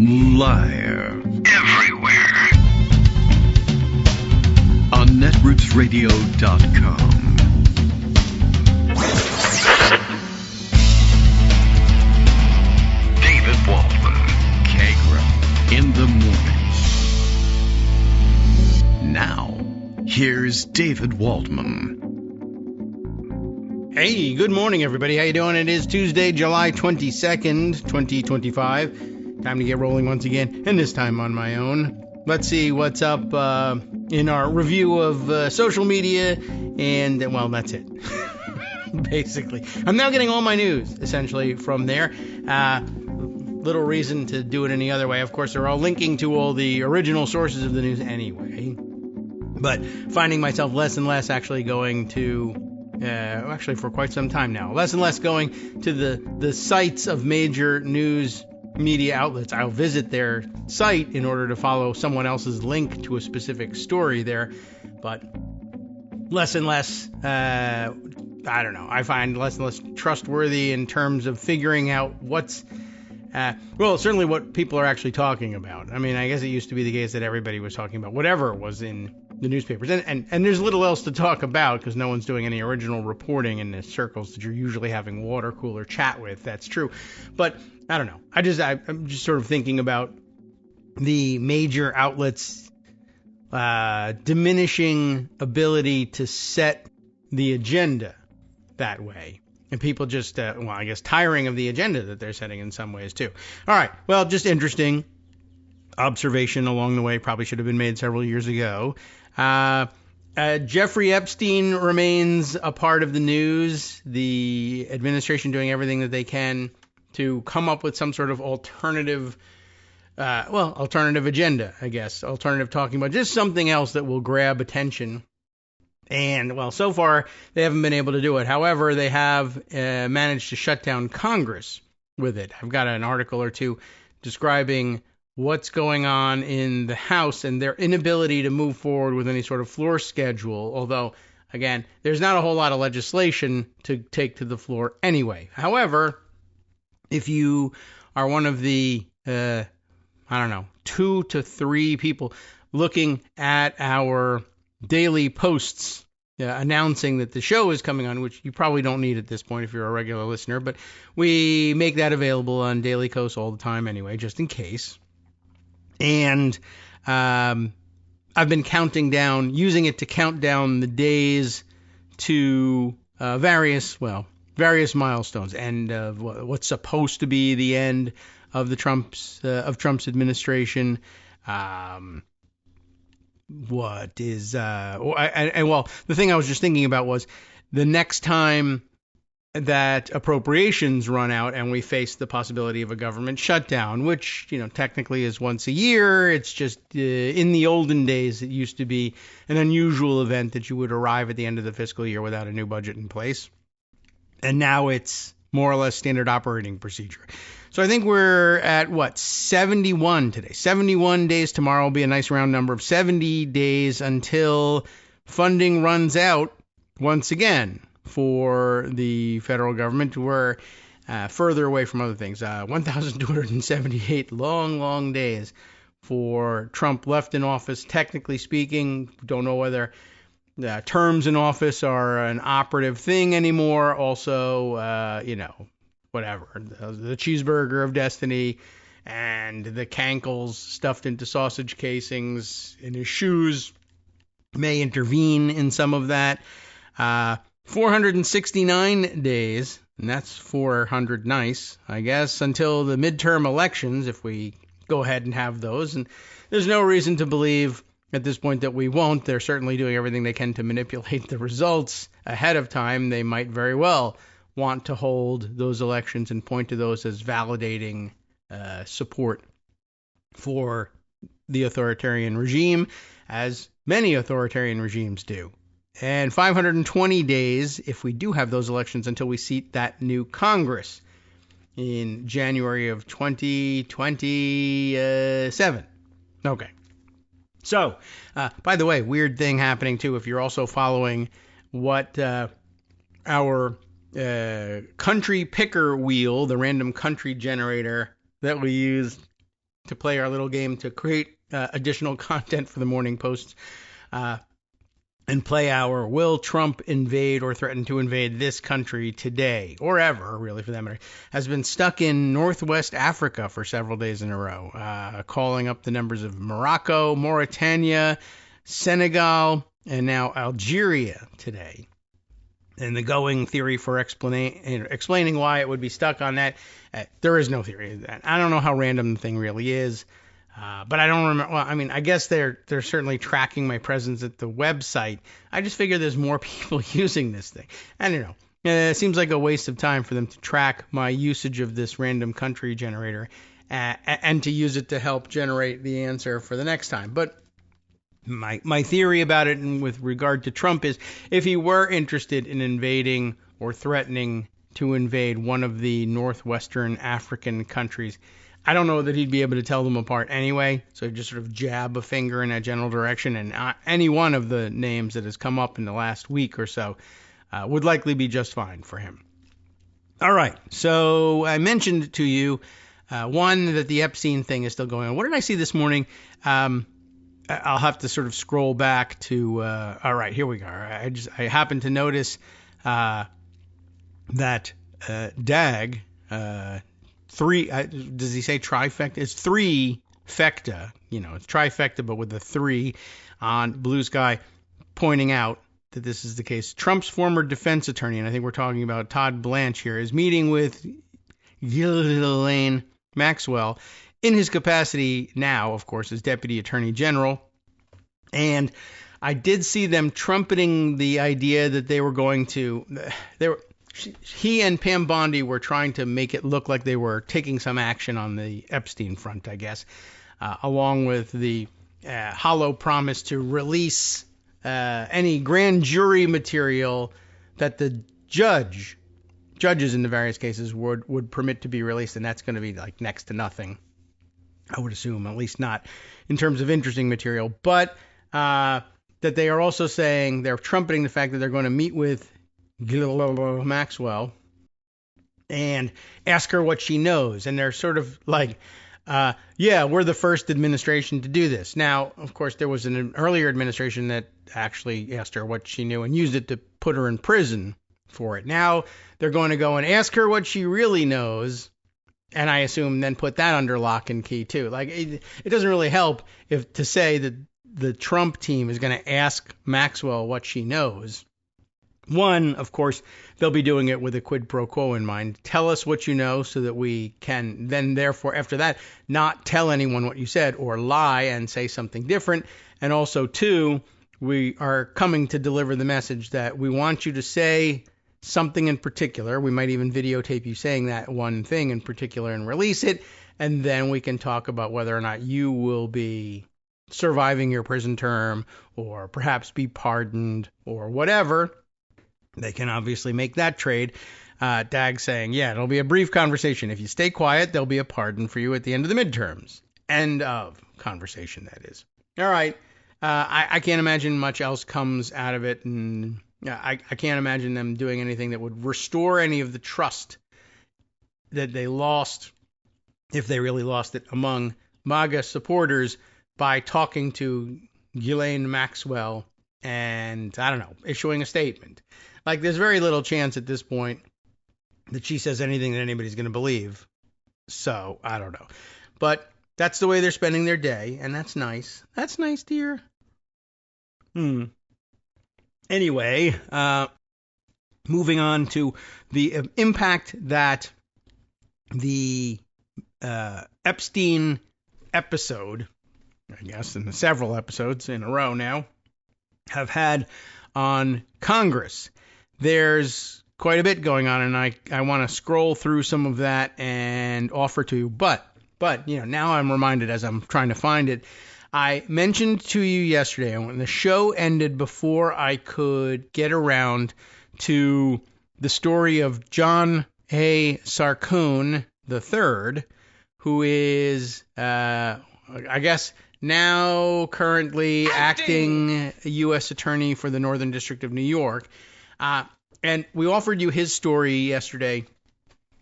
Live. Everywhere. On netrootsradio.com. David Waldman. Kagro. In the morning. Now, here's David Waldman. Hey, good morning, everybody. How you doing? It is Tuesday, July 22nd, 2025. Time to get rolling once again, and this time on my own. Let's see what's up in our review of social media, and, well, that's it. Basically. I'm now getting all my news, essentially, from there. Little reason to do it any other way. Of course, they're all linking to all the original sources of the news anyway. But finding myself less and less actually going to... actually for quite some time now, less and less going to the sites of major news media outlets. I'll visit their site in order to follow someone else's link to a specific story there, but less and less, I don't know, I find less and less trustworthy in terms of figuring out what's, well, certainly what people are actually talking about. I mean, I guess it used to be the case that everybody was talking about whatever was in the newspapers, and there's little else to talk about because no one's doing any original reporting in the circles that you're usually having water cooler chat with. That's true, but I don't know. I'm just sort of thinking about the major outlets diminishing ability to set the agenda that way. And people just, well, I guess tiring of the agenda that they're setting in some ways too. All right. Well, just interesting observation along the way. Probably should have been made several years ago. Jeffery Epstein remains a part of the news. The administration doing everything that they can to come up with some sort of alternative agenda, I guess. Alternative talking about just something else that will grab attention. And, well, so far they haven't been able to do it. However, they have managed to shut down Congress with it. I've got an article or two describing what's going on in the House and their inability to move forward with any sort of floor schedule. Although, again, there's not a whole lot of legislation to take to the floor anyway. However, if you are one of the, 2 to 3 people looking at our daily posts announcing that the show is coming on, which you probably don't need at this point if you're a regular listener, but we make that available on Daily Kos all the time anyway, just in case. And I've been counting down, using it to count down the days to various milestones and what's supposed to be the end of the Trump's administration. The thing I was just thinking about was the next time that appropriations run out and we face the possibility of a government shutdown, which, technically is once a year. It's just in the olden days, it used to be an unusual event that you would arrive at the end of the fiscal year without a new budget in place. And now it's more or less standard operating procedure. So I think we're at, 71 today. 71 days tomorrow will be a nice round number of 70 days until funding runs out once again for the federal government. We're further away from other things. 1,278 long days for Trump left in office. Technically speaking, don't know whether terms in office are an operative thing anymore. Also, whatever. The cheeseburger of destiny and the cankles stuffed into sausage casings in his shoes may intervene in some of that. 469 days, and that's 400 nice, I guess, until the midterm elections, if we go ahead and have those. And there's no reason to believe at this point that we won't. They're certainly doing everything they can to manipulate the results ahead of time. They might very well want to hold those elections and point to those as validating support for the authoritarian regime, as many authoritarian regimes do. And 520 days, if we do have those elections, until we seat that new Congress in January of 2027. Okay. So, by the way, weird thing happening, too, if you're also following what our country picker wheel, the random country generator that we use to play our little game to create additional content for the morning posts and play our will Trump invade or threaten to invade this country today, or ever, really, for that matter, has been stuck in Northwest Africa for several days in a row, calling up the numbers of Morocco, Mauritania, Senegal, and now Algeria today. And the going theory for explaining why it would be stuck on that, there is no theory of that. I don't know how random the thing really is. But I don't remember. Well, I mean, I guess they're certainly tracking my presence at the website. I just figure there's more people using this thing. I don't know. It seems like a waste of time for them to track my usage of this random country generator and to use it to help generate the answer for the next time. But my theory about it and with regard to Trump is if he were interested in invading or threatening to invade one of the northwestern African countries, I don't know that he'd be able to tell them apart anyway, so just sort of jab a finger in a general direction, and any one of the names that has come up in the last week or so would likely be just fine for him. All right, so I mentioned to you, one, that the Epstein thing is still going on. What did I see this morning? I'll have to sort of scroll back to, all right, here we go. I happened to notice that DAG, three, does he say trifecta? It's three fecta, it's trifecta, but with the three on Blue Sky, pointing out that this is the case. Trump's former defense attorney, and I think we're talking about Todd Blanche here, is meeting with Ghislaine Maxwell in his capacity now, of course, as Deputy Attorney General. And I did see them trumpeting the idea that they were going to, he and Pam Bondi were trying to make it look like they were taking some action on the Epstein front, I guess, along with the hollow promise to release any grand jury material that the judges in the various cases would permit to be released, and that's going to be like next to nothing, I would assume, at least not in terms of interesting material. But that they are also saying, they're trumpeting the fact that they're going to meet with Ghislaine Maxwell and ask her what she knows. And they're sort of like, yeah, we're the first administration to do this. Now, of course, there was an earlier administration that actually asked her what she knew and used it to put her in prison for it. Now they're going to go and ask her what she really knows, and I assume then put that under lock and key too. Like it doesn't really help if to say that the Trump team is going to ask Maxwell what she knows. One, of course, they'll be doing it with a quid pro quo in mind. Tell us what you know so that we can then, therefore, after that, not tell anyone what you said or lie and say something different. And also, two, we are coming to deliver the message that we want you to say something in particular. We might even videotape you saying that one thing in particular and release it. And then we can talk about whether or not you will be surviving your prison term or perhaps be pardoned or whatever. They can obviously make that trade. Dag saying, yeah, it'll be a brief conversation. If you stay quiet, there'll be a pardon for you at the end of the midterms. End of conversation, that is. All right. I can't imagine much else comes out of it. And I can't imagine them doing anything that would restore any of the trust that they lost, if they really lost it, among MAGA supporters by talking to Ghislaine Maxwell and, I don't know, issuing a statement. Like, there's very little chance at this point that she says anything that anybody's going to believe. So, I don't know. But that's the way they're spending their day, and that's nice. That's nice, dear. Anyway, moving on to the impact that the Epstein episode, I guess, and the several episodes in a row now, have had on Congress. There's quite a bit going on, and I want to scroll through some of that and offer to you. But now I'm reminded as I'm trying to find it. I mentioned to you yesterday, when the show ended before I could get around to the story of John A. Sarkoon III, who is, I guess, now currently acting U.S. Attorney for the Northern District of New York. And we offered you his story yesterday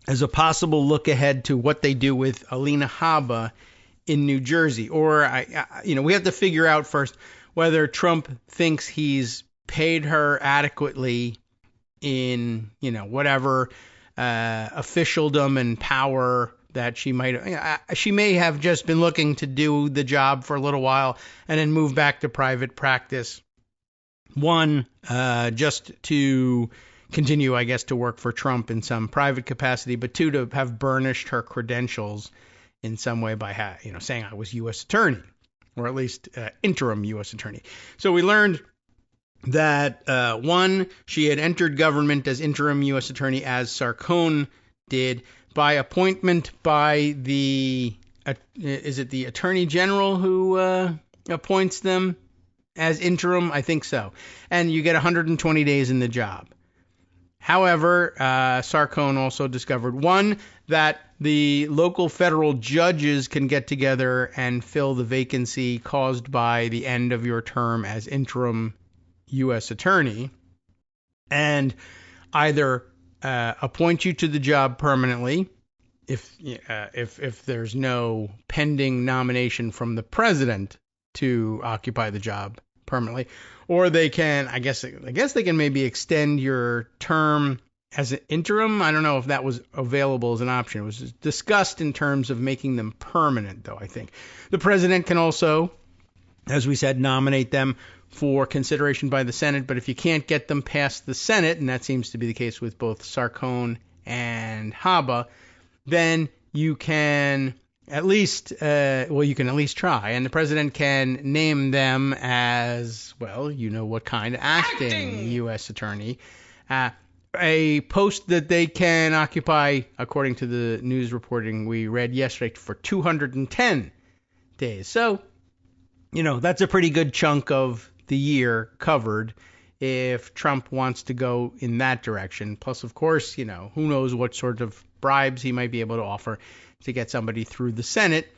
as a possible look ahead to what they do with Alina Habba in New Jersey. Or, we have to figure out first whether Trump thinks he's paid her adequately in, whatever officialdom and power that she may have just been looking to do the job for a little while and then move back to private practice. One, just to continue, I guess, to work for Trump in some private capacity, but two, to have burnished her credentials in some way by, saying I was U.S. attorney, or at least interim U.S. attorney. So we learned that, one, she had entered government as interim U.S. attorney, as Sarkozy did, by appointment by is it the Attorney General who appoints them as interim? I think so. And you get 120 days in the job. However, Sarkozy also discovered, one, that the local federal judges can get together and fill the vacancy caused by the end of your term as interim U.S. attorney, and either appoint you to the job permanently if there's no pending nomination from the president to occupy the job permanently, or they can, I guess they can maybe extend your term as an interim. I don't know if that was available as an option. It was discussed in terms of making them permanent, though, I think. The president can also, as we said, nominate them for consideration by the Senate, but if you can't get them past the Senate, and that seems to be the case with both Sarkozy and Haba, then you can at least try, and the president can name them as, well, what kind, acting U.S. attorney, a post that they can occupy, according to the news reporting we read yesterday, for 210 days. So, that's a pretty good chunk of the year covered if Trump wants to go in that direction. Plus, of course, who knows what sort of bribes he might be able to offer to get somebody through the Senate.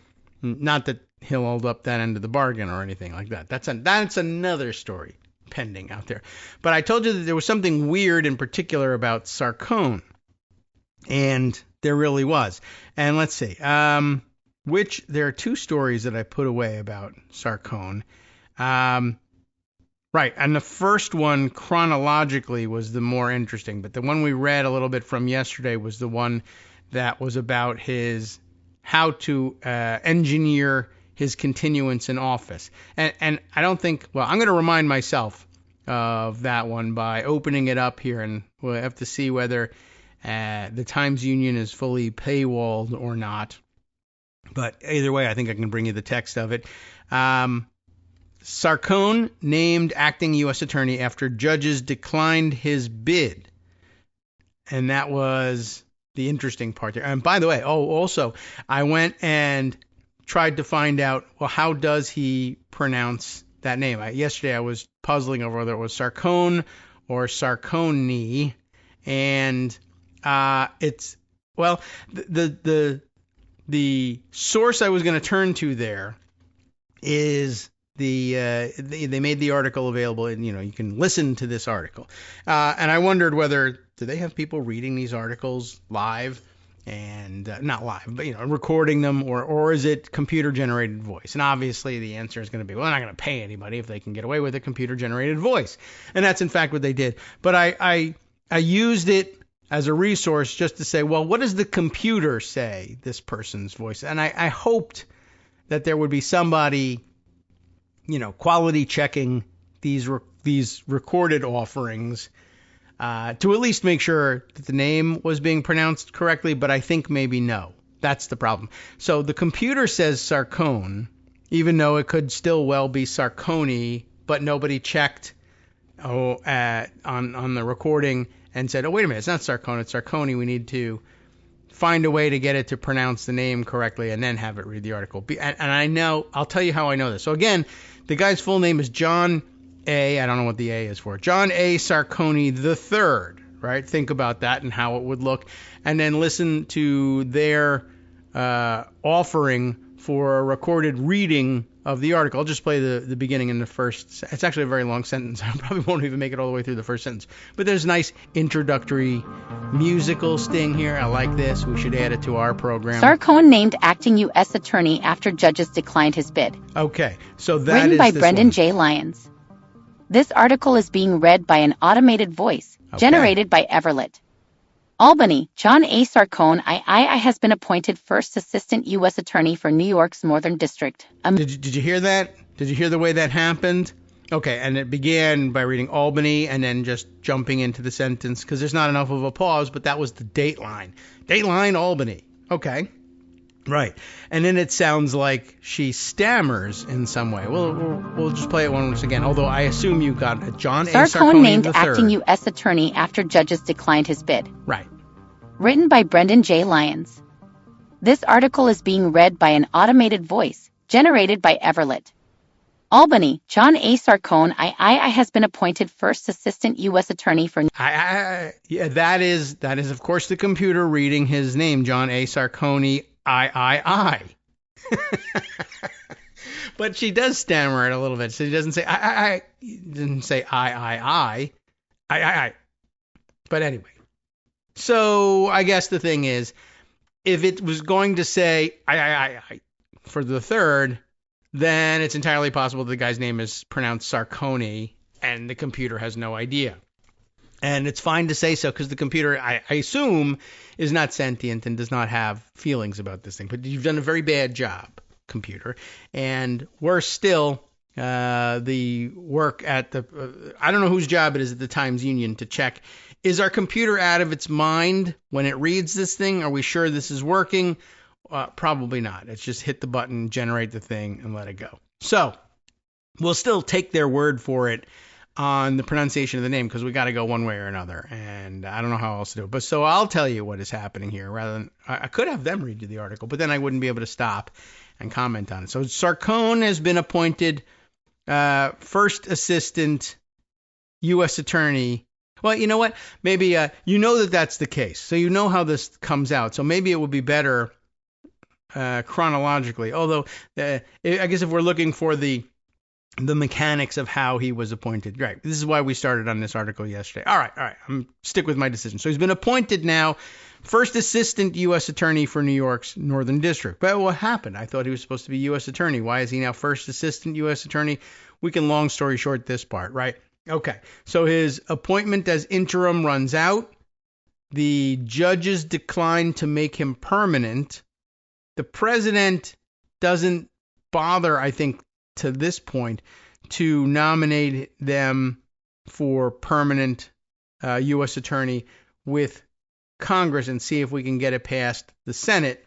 Not that he'll hold up that end of the bargain or anything like that. That's another story pending out there. But I told you that there was something weird in particular about Sarkozy, and there really was. And let's see, there are two stories that I put away about Sarkozy. Right, and the first one chronologically was the more interesting, but the one we read a little bit from yesterday was the one that was about how to engineer his continuance in office. And I don't think, I'm going to remind myself of that one by opening it up here, and we'll have to see whether the Times Union is fully paywalled or not. But either way, I think I can bring you the text of it. Sarkozy named acting U.S. attorney after judges declined his bid. And that was the interesting part there. And by the way, also, I went and tried to find out, how does he pronounce that name? Yesterday I was puzzling over whether it was Sarkozy or Sarkozy. And it's, the source I was going to turn to there is they made the article available, and you can listen to this article. And I wondered whether do they have people reading these articles live, and not live, but recording them, or is it computer generated voice? And obviously the answer is going to be, well, they're not going to pay anybody if they can get away with a computer generated voice, and that's in fact what they did. But I used it as a resource just to say, well, what does the computer say this person's voice? And I hoped that there would be somebody quality checking these recorded offerings to at least make sure that the name was being pronounced correctly, but I think maybe no. That's the problem. So the computer says Sarkozy, even though it could still well be Sarkozy, but nobody checked on the recording and said, wait a minute, it's not Sarkozy, it's Sarkozy. We need to find a way to get it to pronounce the name correctly and then have it read the article. And I know, I'll tell you how I know this. So again, the guy's full name is John A. I don't know what the A is for. John A. Sarkozy III, right? Think about that and how it would look. And then listen to their offering for a recorded reading of the article. I'll just play the beginning and the first. It's actually a very long sentence. I probably won't even make it all the way through the first sentence. But there's a nice introductory musical sting here. I like this. We should add it to our program. Sarkozy named acting U.S. attorney after judges declined his bid. Okay, so that Written is by this Brendan one. J. Lyons. This article is being read by an automated voice generated by Everlet. Albany, John A. Sarkozy II has been appointed first assistant U.S. attorney for New York's Northern District. Did you hear that? Did you hear the way that happened? Okay, and it began by reading Albany and then just jumping into the sentence because there's not enough of a pause, but that was the Dateline. Dateline, Albany. Okay. Right. And then it sounds like she stammers in some way. We'll just play it once again, although I assume you got it. John A. Sarkozy named III. acting U.S. attorney after judges declined his bid. Right. Written by Brendan J. Lyons. This article is being read by an automated voice generated by Everlet. Albany, John A. Sarkozy II has been appointed first assistant U.S. attorney for... Yeah, that is of course the computer reading his name, John A. Sarkozy I. But she does stammer it a little bit. So she doesn't say I. Didn't say I. But anyway. So I guess the thing is, if it was going to say I for the third, then it's entirely possible the guy's name is pronounced Sarkozy and the computer has no idea. And it's fine to say so because the computer, I assume, is not sentient and does not have feelings about this thing. But you've done a very bad job, computer. And worse still, the work at the, I don't know whose job it is at the Times Union to check, is our computer out of its mind when it reads this thing? Are we sure this is working? Probably not. It's just hit the button, generate the thing, and let it go. So we'll still take their word for it on the pronunciation of the name because we got to go one way or another, and I don't know how else to do it. But so I'll tell you what is happening here rather than I could have them read you the article, but then I wouldn't be able to stop and comment on it. So Sarkozy has been appointed first assistant U.S. attorney. Well, you know what? Maybe you know that that's the case, so you know how this comes out. So maybe it would be better chronologically. Although I guess if we're looking for the mechanics of how he was appointed. Right. This is why we started on this article yesterday. All right. I'm stick with my decision. So he's been appointed now first assistant U.S. attorney for New York's Northern District. But what happened? I thought he was supposed to be U.S. attorney. Why is he now first assistant U.S. attorney? We can long story short this part, right? Okay. So his appointment as interim runs out. The judges declined to make him permanent. The president doesn't bother, I think, to this point, to nominate them for permanent U.S. attorney with Congress and see if we can get it past the Senate.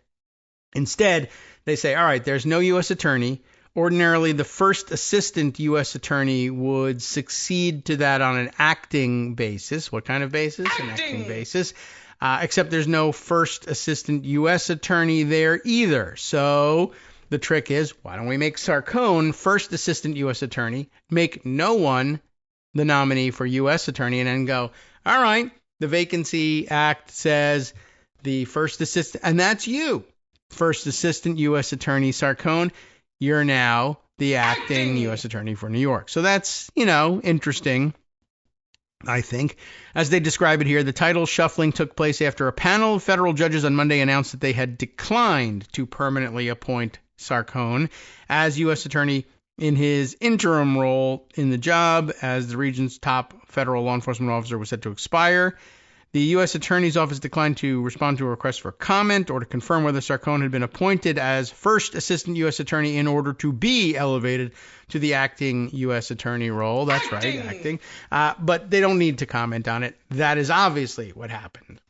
Instead, they say, all right, there's no U.S. attorney. Ordinarily, the first assistant U.S. attorney would succeed to that on an acting basis. What kind of basis? An acting basis. Except there's no first assistant U.S. attorney there either. So the trick is, why don't we make Sarkozy first assistant U.S. attorney, make no one the nominee for U.S. attorney, and then go, all right, the Vacancy Act says the first assistant, and that's you, first assistant U.S. attorney Sarkozy, you're now the acting U.S. attorney for New York. So that's, interesting, I think. As they describe it here, the title shuffling took place after a panel of federal judges on Monday announced that they had declined to permanently appoint Sarkozy as U.S. attorney in his interim role in the job as the region's top federal law enforcement officer was set to expire. The U.S. Attorney's Office declined to respond to a request for comment or to confirm whether Sarkozy had been appointed as first assistant U.S. attorney in order to be elevated to the acting U.S. attorney role. That's right, acting. But they don't need to comment on it. That is obviously what happened.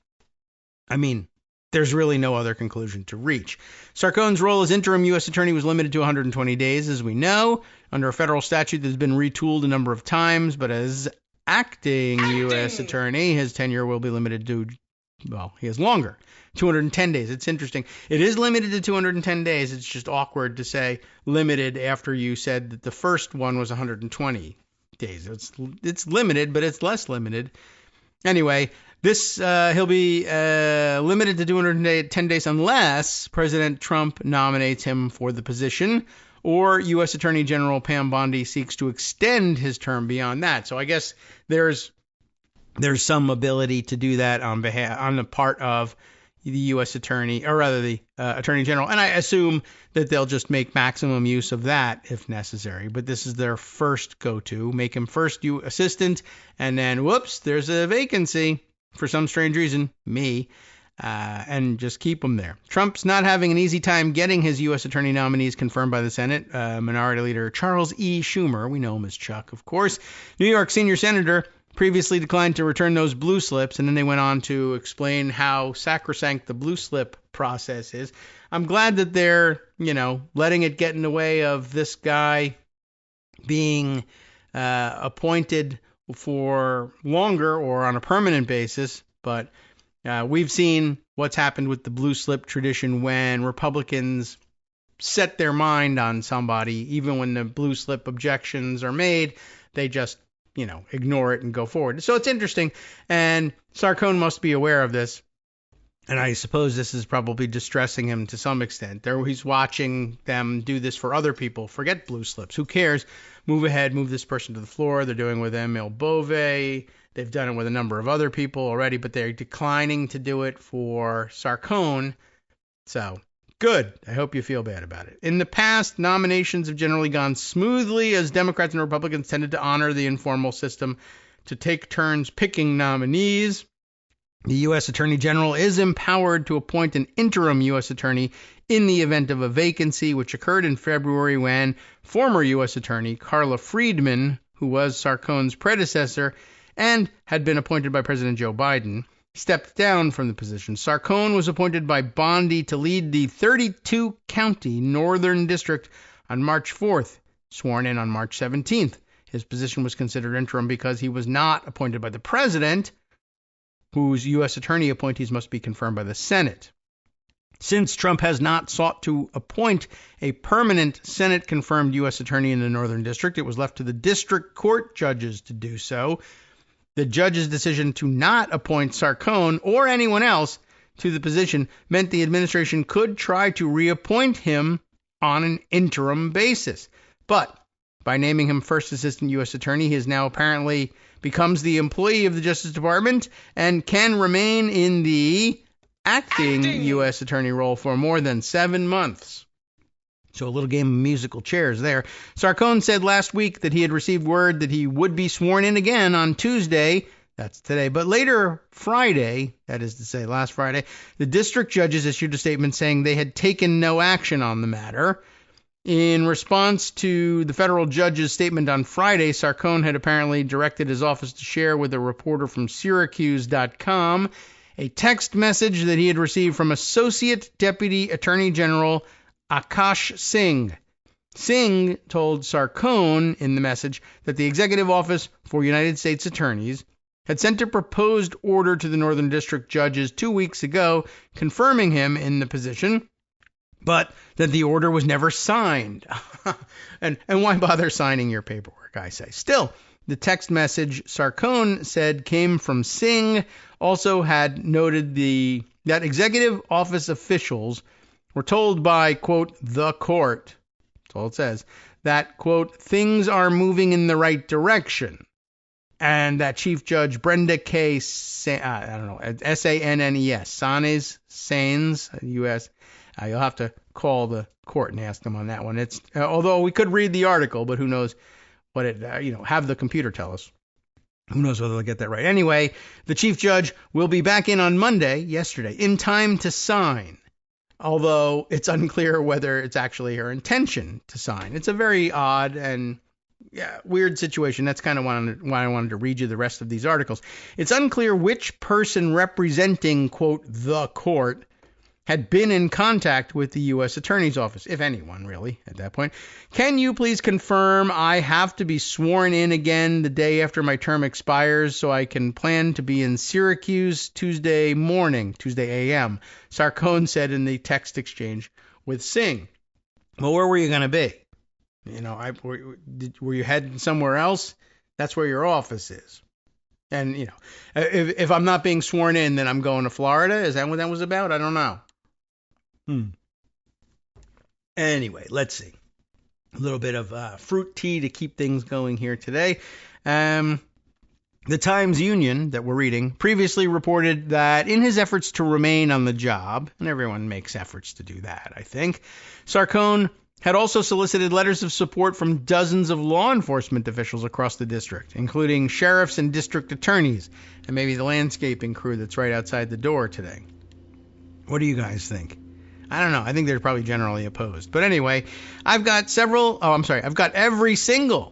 I mean, there's really no other conclusion to reach. Sarkozy's role as interim U.S. attorney was limited to 120 days, as we know, under a federal statute that has been retooled a number of times, but as acting U.S. attorney, his tenure will be limited to, well, he has longer, 210 days. It's interesting. It is limited to 210 days. It's just awkward to say limited after you said that the first one was 120 days. It's limited, but it's less limited. Anyway, he'll be limited to 210 days unless President Trump nominates him for the position or U.S. Attorney General Pam Bondi seeks to extend his term beyond that. So I guess there's some ability to do that on the part of the U.S. Attorney, or rather the Attorney General. And I assume that they'll just make maximum use of that if necessary. But this is their first go-to. Make him first assistant, and then, whoops, there's a vacancy for some strange reason, and just keep him there. Trump's not having an easy time getting his U.S. Attorney nominees confirmed by the Senate. Minority Leader Charles E. Schumer, we know him as Chuck, of course, New York senior senator, previously declined to return those blue slips, and then they went on to explain how sacrosanct the blue slip process is. I'm glad that they're, letting it get in the way of this guy being appointed for longer or on a permanent basis, but we've seen what's happened with the blue slip tradition when Republicans set their mind on somebody. Even when the blue slip objections are made, they just ignore it and go forward. So it's interesting, and Sarkone must be aware of this, and I suppose this is probably distressing him to some extent. He's watching them do this for other people. Forget blue slips. Who cares? Move ahead, move this person to the floor. They're doing it with Emil Bove. They've done it with a number of other people already, but they're declining to do it for Sarkone. So good. I hope you feel bad about it. In the past, nominations have generally gone smoothly as Democrats and Republicans tended to honor the informal system to take turns picking nominees. The U.S. Attorney General is empowered to appoint an interim U.S. Attorney in the event of a vacancy, which occurred in February when former U.S. Attorney Carla Friedman, who was Sarkone's predecessor and had been appointed by President Joe Biden, stepped down from the position. Sarkone was appointed by Bondi to lead the 32-county Northern District on March 4th, sworn in on March 17th. His position was considered interim because he was not appointed by the president, whose U.S. attorney appointees must be confirmed by the Senate. Since Trump has not sought to appoint a permanent Senate-confirmed U.S. attorney in the Northern District, it was left to the district court judges to do so. The judge's decision to not appoint Sarkone or anyone else to the position meant the administration could try to reappoint him on an interim basis. But by naming him first assistant U.S. attorney, he is now apparently becomes the employee of the Justice Department and can remain in the acting U.S. attorney role for more than 7 months. So a little game of musical chairs there. Sarkone said last week that he had received word that he would be sworn in again on Tuesday. That's today. But later Friday, that is to say last Friday, the district judges issued a statement saying they had taken no action on the matter. In response to the federal judge's statement on Friday, Sarkone had apparently directed his office to share with a reporter from Syracuse.com a text message that he had received from Associate Deputy Attorney General Akash Singh. Singh told Sarkone in the message that the Executive Office for United States Attorneys had sent a proposed order to the Northern District judges 2 weeks ago confirming him in the position, but that the order was never signed. and why bother signing your paperwork, I say. Still, the text message Sarkone said came from Singh also had noted that Executive Office officials were told by, quote, the court, that's all it says, that, quote, things are moving in the right direction, and that Chief Judge Brenda K. S-A-N-N-E-S, Sanes, U.S., you'll have to call the court and ask them on that one. It's although we could read the article, but who knows what it, have the computer tell us. Who knows whether they'll get that right. Anyway, the chief judge will be back in on Monday, yesterday, in time to sign. Although it's unclear whether it's actually her intention to sign. It's a very odd and weird situation. That's kind of why I wanted to read you the rest of these articles. It's unclear which person representing, quote, the court had been in contact with the U.S. Attorney's Office, if anyone, really, at that point. Can you please confirm I have to be sworn in again the day after my term expires so I can plan to be in Syracuse Tuesday a.m., Sarkone said in the text exchange with Singh. Well, where were you going to be? Were you heading somewhere else? That's where your office is. And, if I'm not being sworn in, then I'm going to Florida. Is that what that was about? I don't know. Anyway, let's see. A little bit of fruit tea to keep things going here today. The Times-Union that we're reading previously reported that in his efforts to remain on the job, and everyone makes efforts to do that, I think, Sarkon had also solicited letters of support from dozens of law enforcement officials across the district, including sheriffs and district attorneys, and maybe the landscaping crew that's right outside the door today. What do you guys think? I don't know. I think they're probably generally opposed. But anyway, I've got every single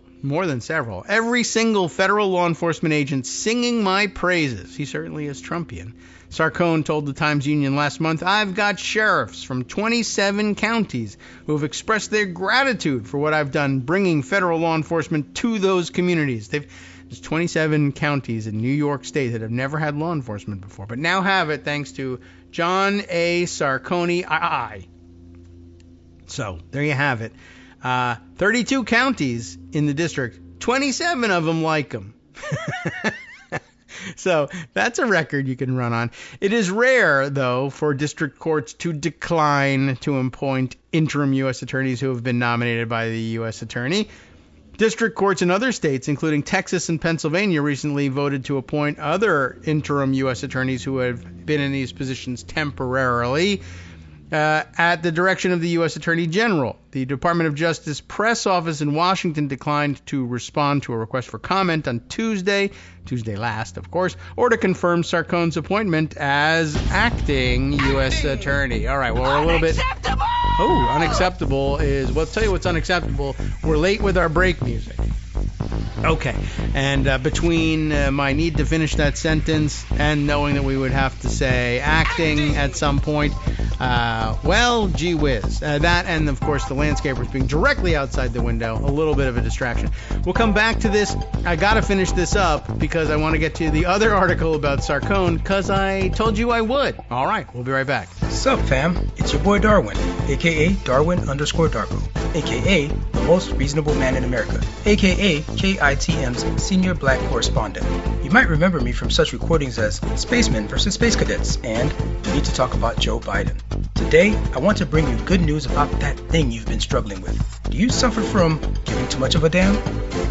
federal law enforcement agent singing my praises. He certainly is Trumpian. Sarkon told the Times-Union last month, I've got sheriffs from 27 counties who have expressed their gratitude for what I've done bringing federal law enforcement to those communities. There's 27 counties in New York State that have never had law enforcement before, but now have it thanks to John A. Sarkoni I. So, there you have it. 32 counties in the district, 27 of them like him. So that's a record you can run on. It is rare, though, for district courts to decline to appoint interim U.S. attorneys who have been nominated by the U.S. attorney. District courts in other states, including Texas and Pennsylvania, recently voted to appoint other interim U.S. attorneys who have been in these positions temporarily at the direction of the U.S. Attorney General. The Department of Justice press office in Washington declined to respond to a request for comment on Tuesday last, of course, or to confirm Sarkon's appointment as acting U.S. Attorney. All right, well, we're a little bit... Oh, unacceptable is... Well, I'll tell you what's unacceptable. We're late with our break music. Okay, and between my need to finish that sentence and knowing that we would have to say acting at some point, well, gee whiz. That and, of course, the landscapers being directly outside the window, a little bit of a distraction. We'll come back to this. I got to finish this up because I want to get to the other article about Sarkon because I told you I would. All right, we'll be right back. Sup, fam? It's your boy Darwin, a.k.a. Darwin_Darko, a.k.a. the most reasonable man in America, a.k.a. KITM's senior black correspondent. You might remember me from such recordings as Spacemen vs. Space Cadets and We Need to Talk About Joe Biden. Today, I want to bring you good news about that thing you've been struggling with. Do you suffer from giving too much of a damn?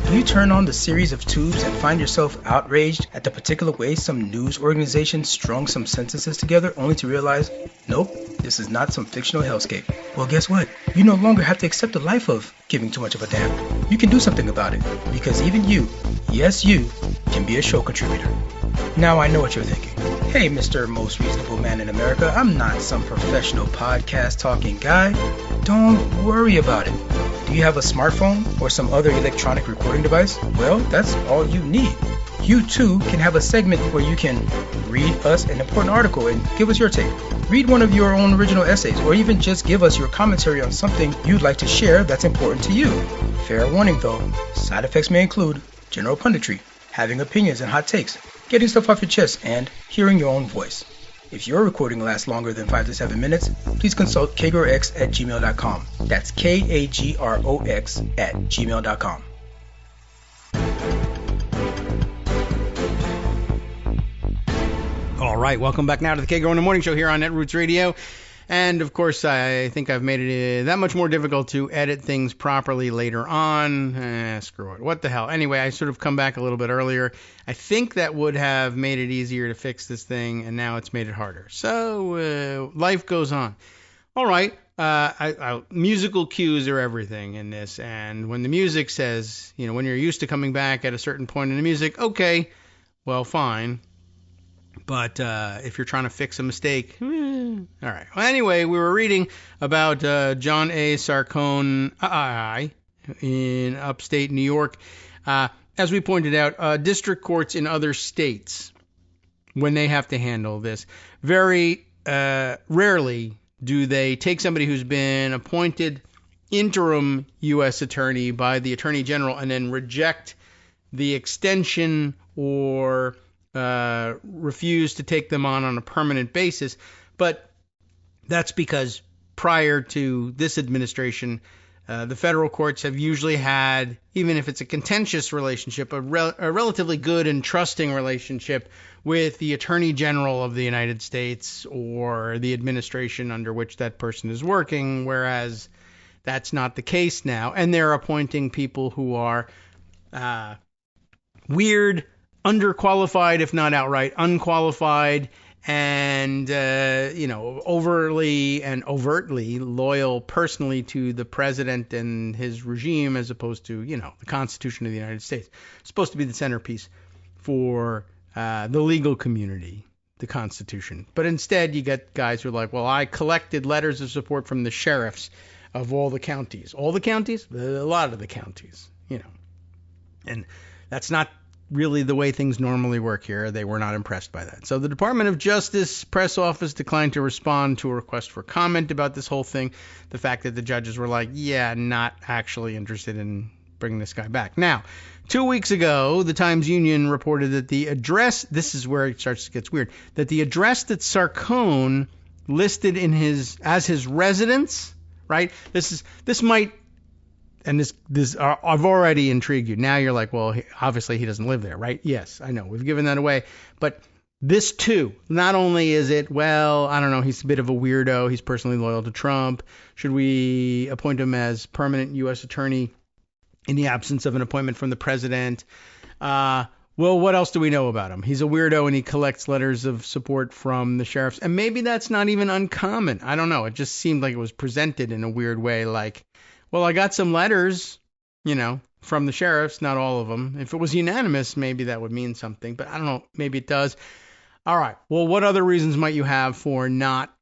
Do you turn on the series of tubes and find yourself outraged at the particular way some news organization strung some sentences together only to realize, nope, this is not some fictional hellscape? Well, guess what? You no longer have to accept the life of giving too much of a damn. You can do something about it, because even you, yes you, can be a show contributor. Now I know what you're thinking. Hey, Mr. Most Reasonable Man in America, I'm not some professional podcast talking guy. Don't worry about it. Do you have a smartphone or some other electronic recording device? Well, that's all you need. You too can have a segment where you can read us an important article and give us your take. Read one of your own original essays, or even just give us your commentary on something you'd like to share that's important to you. Fair warning though, side effects may include general punditry, having opinions and hot takes, getting stuff off your chest, and hearing your own voice. If your recording lasts longer than 5 to 7 minutes, please consult kagrox@gmail.com. That's KAGROX@gmail.com. All right, welcome back now to the Kagro in the Morning Show here on Netroots Radio. And, of course, I think I've made it that much more difficult to edit things properly later on. Screw it. What the hell? Anyway, I sort of come back a little bit earlier. I think that would have made it easier to fix this thing, and now it's made it harder. So, life goes on. All right. Musical cues are everything in this. And when the music says, when you're used to coming back at a certain point in the music, okay, well, fine. But if you're trying to fix a mistake, all right. Well, anyway, we were reading about John A. Sarkon in upstate New York. As we pointed out, district courts in other states, when they have to handle this, very rarely do they take somebody who's been appointed interim U.S. attorney by the Attorney General and then reject the extension or refuse to take them on a permanent basis. But that's because prior to this administration, the federal courts have usually had, even if it's a contentious relationship, a relatively good and trusting relationship with the Attorney General of the United States or the administration under which that person is working, whereas That's not the case now. And they're appointing people who are weird, underqualified, if not outright unqualified, and, overly and overtly loyal personally to the president and his regime as opposed to, the Constitution of the United States. It's supposed to be the centerpiece for the legal community, the Constitution. But instead, you get guys who are like, well, I collected letters of support from the sheriffs of all the counties. All the counties? A lot of the counties, And that's not really the way things normally work here. They were not impressed by that. So the Department of Justice press office declined to respond to a request for comment about this whole thing. The fact that the judges were like, yeah, not actually interested in bringing this guy back. Now, 2 weeks ago, the Times-Union reported that the address, this is where it starts to get weird, that the address that Sarkon listed as his residence, right? This might, and this I've already intrigued you. Now you're like, well, obviously he doesn't live there, right? Yes, I know. We've given that away. But this too, not only is it, well, I don't know, he's a bit of a weirdo. He's personally loyal to Trump. Should we appoint him as permanent U.S. attorney in the absence of an appointment from the president? Well, what else do we know about him? He's a weirdo and he collects letters of support from the sheriffs. And maybe that's not even uncommon. I don't know. It just seemed like it was presented in a weird way. Like, well, I got some letters, from the sheriffs, not all of them. If it was unanimous, maybe that would mean something. But I don't know. Maybe it does. All right. Well, what other reasons might you have for not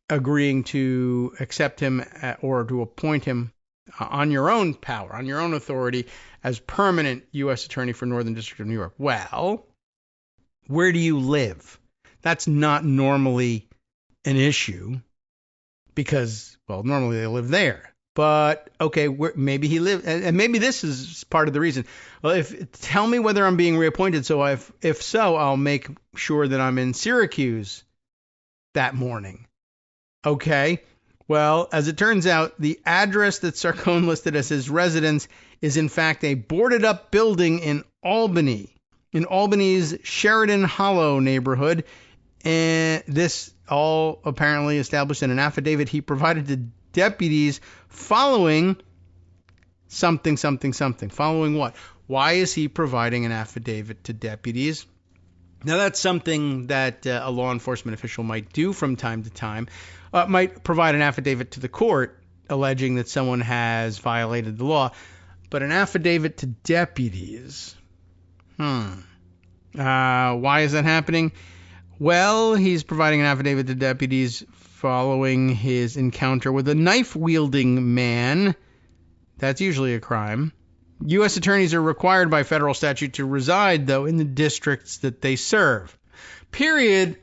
agreeing to accept him or to appoint him on your own power, on your own authority, as permanent U.S. Attorney for Northern District of New York? Well, where do you live? That's not normally an issue because, well, normally they live there. But, okay, maybe he lived, and maybe this is part of the reason. Well, tell me whether I'm being reappointed, so if so, I'll make sure that I'm in Syracuse that morning. Okay. Well, as it turns out, the address that Sarkon listed as his residence is in fact a boarded-up building in Albany, in Albany's Sheridan Hollow neighborhood. And this all apparently established in an affidavit he provided to deputies following something. Following what? Why is he providing an affidavit to deputies? Now, that's something that a law enforcement official might do from time to time. Might provide an affidavit to the court alleging that someone has violated the law. But an affidavit to deputies? Why is that happening? Well, he's providing an affidavit to deputies following his encounter with a knife-wielding man. That's usually a crime. U.S. attorneys are required by federal statute to reside, though, in the districts that they serve. Period.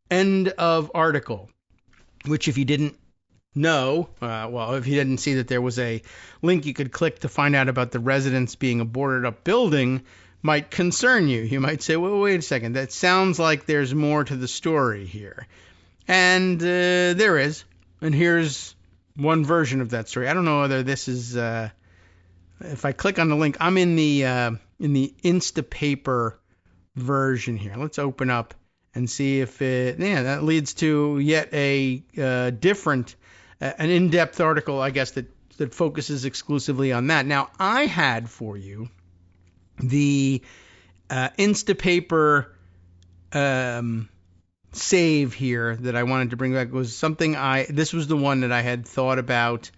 End of article. Which, if you didn't know, if you didn't see that there was a link you could click to find out about the residence being a boarded-up building, might concern you. You might say, well, wait a second. That sounds like there's more to the story here. And there is. And here's one version of that story. I don't know whether this is... if I click on the link, I'm in the Instapaper version here. Let's open up and see if that leads to yet a different, an in-depth article, I guess, that focuses exclusively on that. Now, I had for you the Instapaper save here that I wanted to bring back. It was something this was the one that I had thought about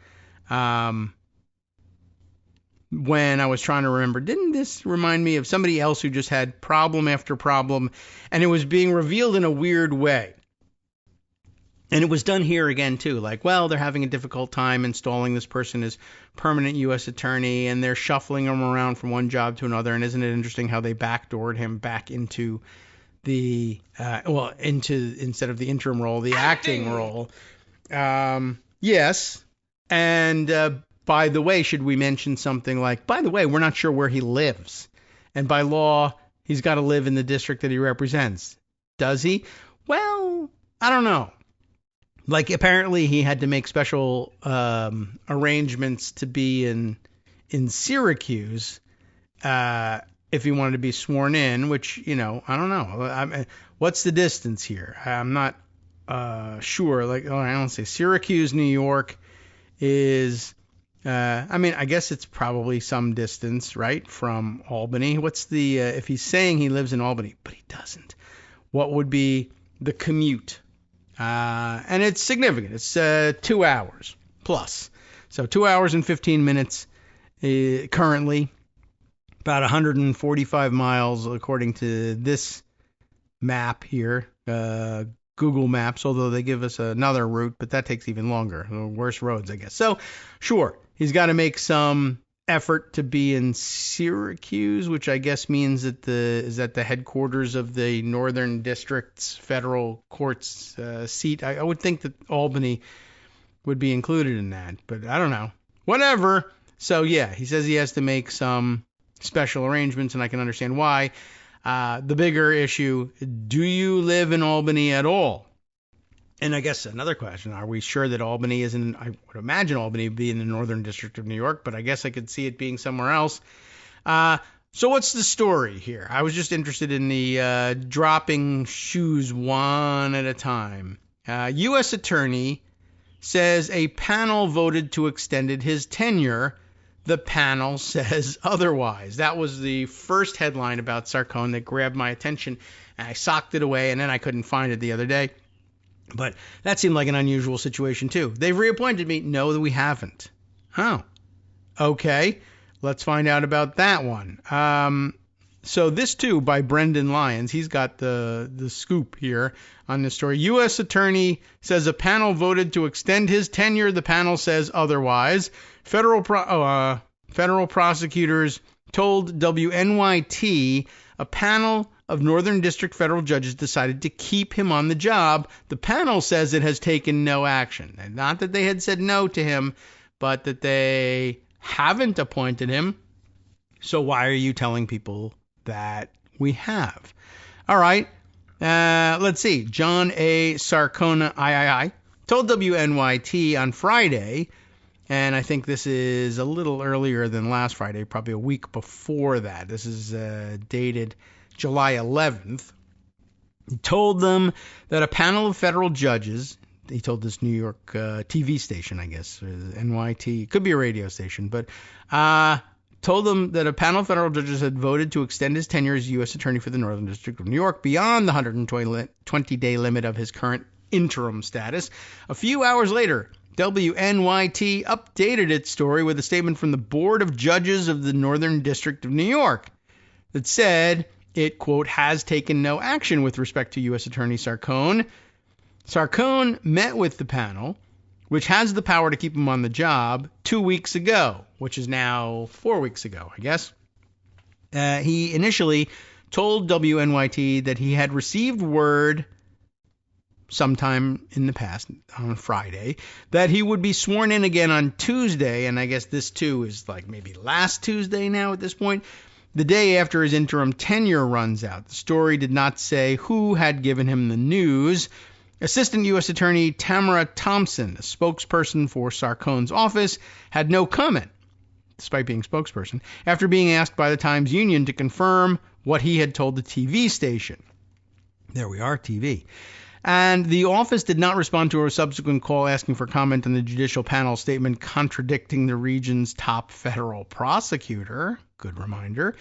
when I was trying to remember. Didn't this remind me of somebody else who just had problem after problem, and it was being revealed in a weird way? And it was done here again, too. Like, well, they're having a difficult time installing this person as permanent U.S. attorney, and they're shuffling him around from one job to another. And isn't it interesting how they backdoored him back into the, instead of the interim role, the acting role. Yes. And by the way, should we mention something like, by the way, we're not sure where he lives. And by law, he's got to live in the district that he represents. Does he? Well, I don't know. Like, apparently he had to make special arrangements to be in Syracuse if he wanted to be sworn in, which, I don't know. What's the distance here? I'm not sure. Like, I don't say Syracuse, New York is I guess it's probably some distance, right, from Albany. What's the, if he's saying he lives in Albany, but he doesn't, what would be the commute? And it's significant. It's 2 hours plus. So 2 hours and 15 minutes currently, about 145 miles according to this map here, Google Maps, although they give us another route, but that takes even longer. Worse roads, I guess. So, sure, he's got to make some effort to be in Syracuse, which I guess means that the headquarters of the Northern District's federal court's seat. I would think that Albany would be included in that, but I don't know. Whatever. So, yeah, he says he has to make some special arrangements, and I can understand why. The bigger issue, do you live in Albany at all? And I guess another question, are we sure that Albany isn't, I would imagine Albany would be in the Northern District of New York, but I guess I could see it being somewhere else. So what's the story here? I was just interested in the dropping shoes one at a time. U.S. Attorney says a panel voted to extend his tenure. The panel says otherwise. That was the first headline about Sarkon that grabbed my attention, and I socked it away, and then I couldn't find it the other day. But that seemed like an unusual situation, too. They've reappointed me. No, that we haven't. Oh, okay. Let's find out about that one. So this, too, by Brendan Lyons. He's got the scoop here on this story. U.S. Attorney says a panel voted to extend his tenure. The panel says otherwise. Federal prosecutors told WNYT a panel of Northern District federal judges decided to keep him on the job. The panel says it has taken no action. And not that they had said no to him, but that they haven't appointed him. So why are you telling people that we have? All right. Let's see. John A. Sarkona, III, told WNYT on Friday, and I think this is a little earlier than last Friday, probably a week before that. This is dated July 11th. He told them that a panel of federal judges, he told this New York TV station, I guess, NYT, could be a radio station, but told them that a panel of federal judges had voted to extend his tenure as U.S. Attorney for the Northern District of New York beyond the 120-day limit of his current interim status. A few hours later, WNYT updated its story with a statement from the Board of Judges of the Northern District of New York that said it, quote, has taken no action with respect to U.S. Attorney Sarkon. Sarkon met with the panel, which has the power to keep him on the job, 2 weeks ago, which is now 4 weeks ago, I guess. He initially told WNYT that he had received word sometime in the past, on Friday, that he would be sworn in again on Tuesday, and I guess this too is like maybe last Tuesday now at this point, the day after his interim tenure runs out. The story did not say who had given him the news. Assistant U.S. Attorney Tamara Thompson, a spokesperson for Sarkon's office, had no comment, despite being spokesperson, after being asked by the Times Union to confirm what he had told the TV station. There we are, TV. And the office did not respond to a subsequent call asking for comment on the judicial panel statement contradicting the region's top federal prosecutor. Good reminder.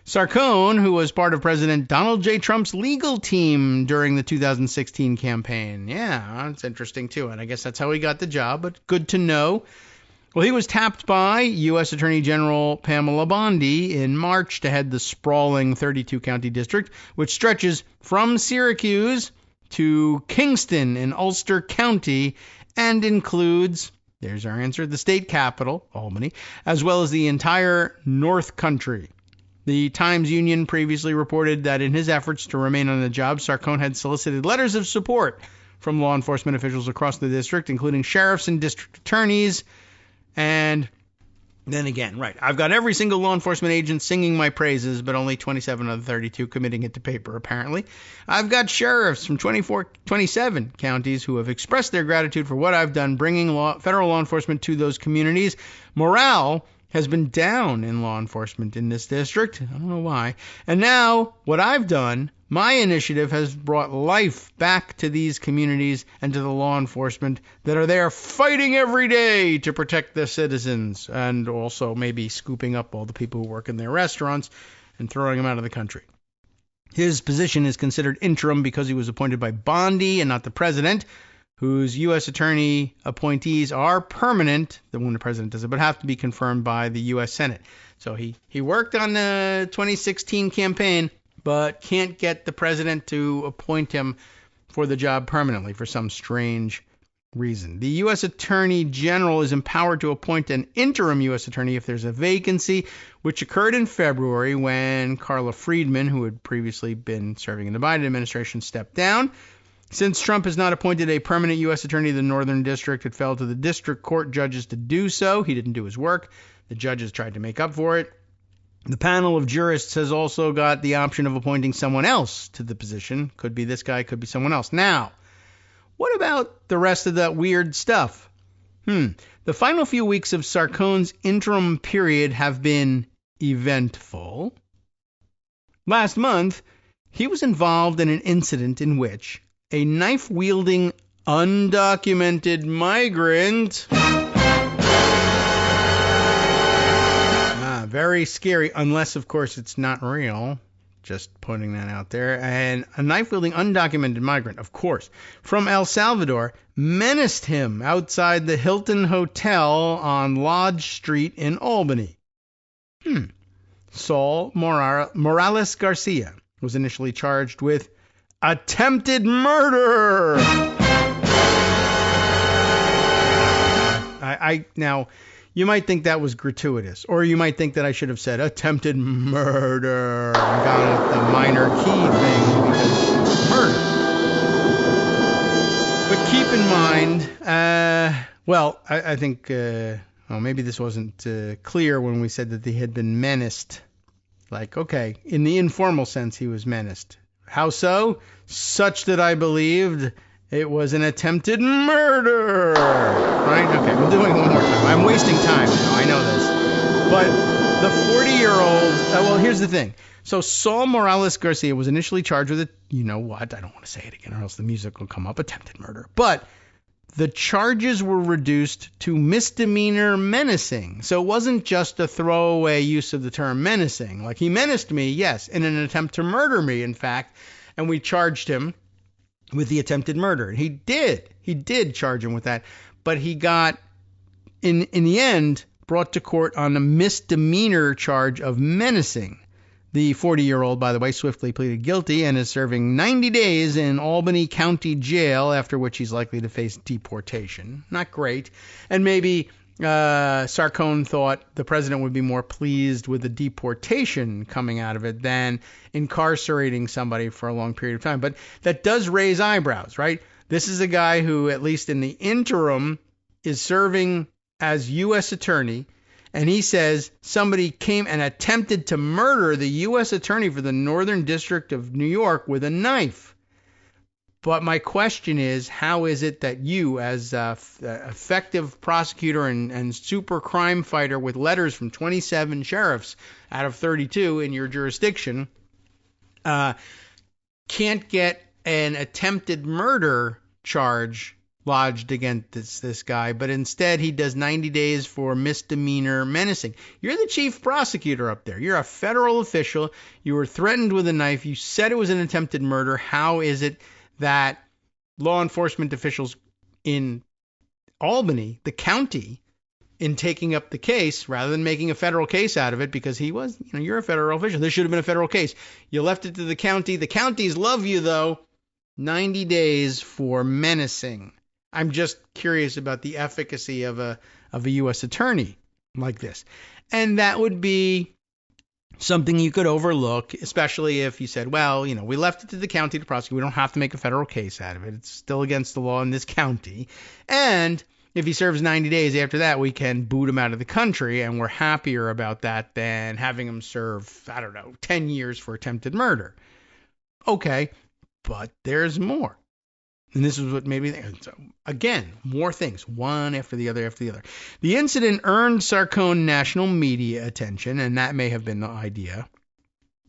Sarkon, who was part of President Donald J. Trump's legal team during the 2016 campaign. Yeah, that's interesting, too. And I guess that's how he got the job, but good to know. Well, he was tapped by U.S. Attorney General Pamela Bondi in March to head the sprawling 32-county district, which stretches from Syracuse to Kingston in Ulster County and includes, there's our answer, the state capital, Albany, as well as the entire North Country. The Times Union previously reported that in his efforts to remain on the job, Sarkon had solicited letters of support from law enforcement officials across the district, including sheriffs and district attorneys. And then again, right, I've got every single law enforcement agent singing my praises, but only 27 of the 32 committing it to paper, apparently. I've got sheriffs from 27 counties who have expressed their gratitude for what I've done bringing federal law enforcement to those communities. Morale has been down in law enforcement in this district. I don't know why. And now, what I've done, my initiative has brought life back to these communities and to the law enforcement that are there fighting every day to protect their citizens, and also maybe scooping up all the people who work in their restaurants and throwing them out of the country. His position is considered interim because he was appointed by Bondi and not the president, whose U.S. attorney appointees are permanent, the when the president does it, but have to be confirmed by the U.S. Senate. So he worked on the 2016 campaign, but can't get the president to appoint him for the job permanently for some strange reason. The U.S. Attorney General is empowered to appoint an interim U.S. attorney if there's a vacancy, which occurred in February when Carla Friedman, who had previously been serving in the Biden administration, stepped down. Since Trump has not appointed a permanent U.S. attorney to the Northern District, it fell to the district court judges to do so. He didn't do his work. The judges tried to make up for it. The panel of jurists has also got the option of appointing someone else to the position. Could be this guy, could be someone else. Now, what about the rest of that weird stuff? The final few weeks of Sarkone's interim period have been eventful. Last month, he was involved in an incident in which a knife-wielding, undocumented migrant. Very scary, unless, of course, it's not real. Just putting that out there. And a knife-wielding, undocumented migrant, of course, from El Salvador, menaced him outside the Hilton Hotel on Lodge Street in Albany. Saul Morales Garcia was initially charged with attempted murder. Now, you might think that was gratuitous, or you might think that I should have said attempted murder and gone with the minor key thing because murder. But keep in mind, I think, maybe this wasn't clear when we said that he had been menaced. Like, okay, in the informal sense, he was menaced. How so? Such that I believed it was an attempted murder. Right? Okay, we'll do it one more time. I'm wasting time now. I know this. But the 40-year-old... here's the thing. So Saul Morales Garcia was initially charged with you know what? I don't want to say it again or else the music will come up. Attempted murder. But the charges were reduced to misdemeanor menacing. So it wasn't just a throwaway use of the term menacing. Like, he menaced me, yes, in an attempt to murder me, in fact, and we charged him with the attempted murder. He did charge him with that, but he got, in the end, brought to court on a misdemeanor charge of menacing. The 40-year-old, by the way, swiftly pleaded guilty and is serving 90 days in Albany County Jail, after which he's likely to face deportation. Not great. And maybe Sarkone thought the president would be more pleased with the deportation coming out of it than incarcerating somebody for a long period of time. But that does raise eyebrows, right? This is a guy who, at least in the interim, is serving as U.S. attorney. And he says somebody came and attempted to murder the U.S. attorney for the Northern District of New York with a knife. But my question is, how is it that you, as an effective prosecutor and super crime fighter with letters from 27 sheriffs out of 32 in your jurisdiction, can't get an attempted murder charge lodged against this guy, but instead he does 90 days for misdemeanor menacing? You're the chief prosecutor up there. You're a federal official. You were threatened with a knife. You said it was an attempted murder. How is it that law enforcement officials in Albany, the county, in taking up the case, rather than making a federal case out of it, because he was, you're a federal official. This should have been a federal case. You left it to the county. The counties love you, though. 90 days for menacing. I'm just curious about the efficacy of a U.S. attorney like this. And that would be something you could overlook, especially if you said, well, we left it to the county to prosecute. We don't have to make a federal case out of it. It's still against the law in this county. And if he serves 90 days after that, we can boot him out of the country, and we're happier about that than having him serve, 10 years for attempted murder. Okay, but there's more. And this is what maybe, so again, more things, one after the other after the other. The incident earned Sarkone national media attention, and that may have been the idea,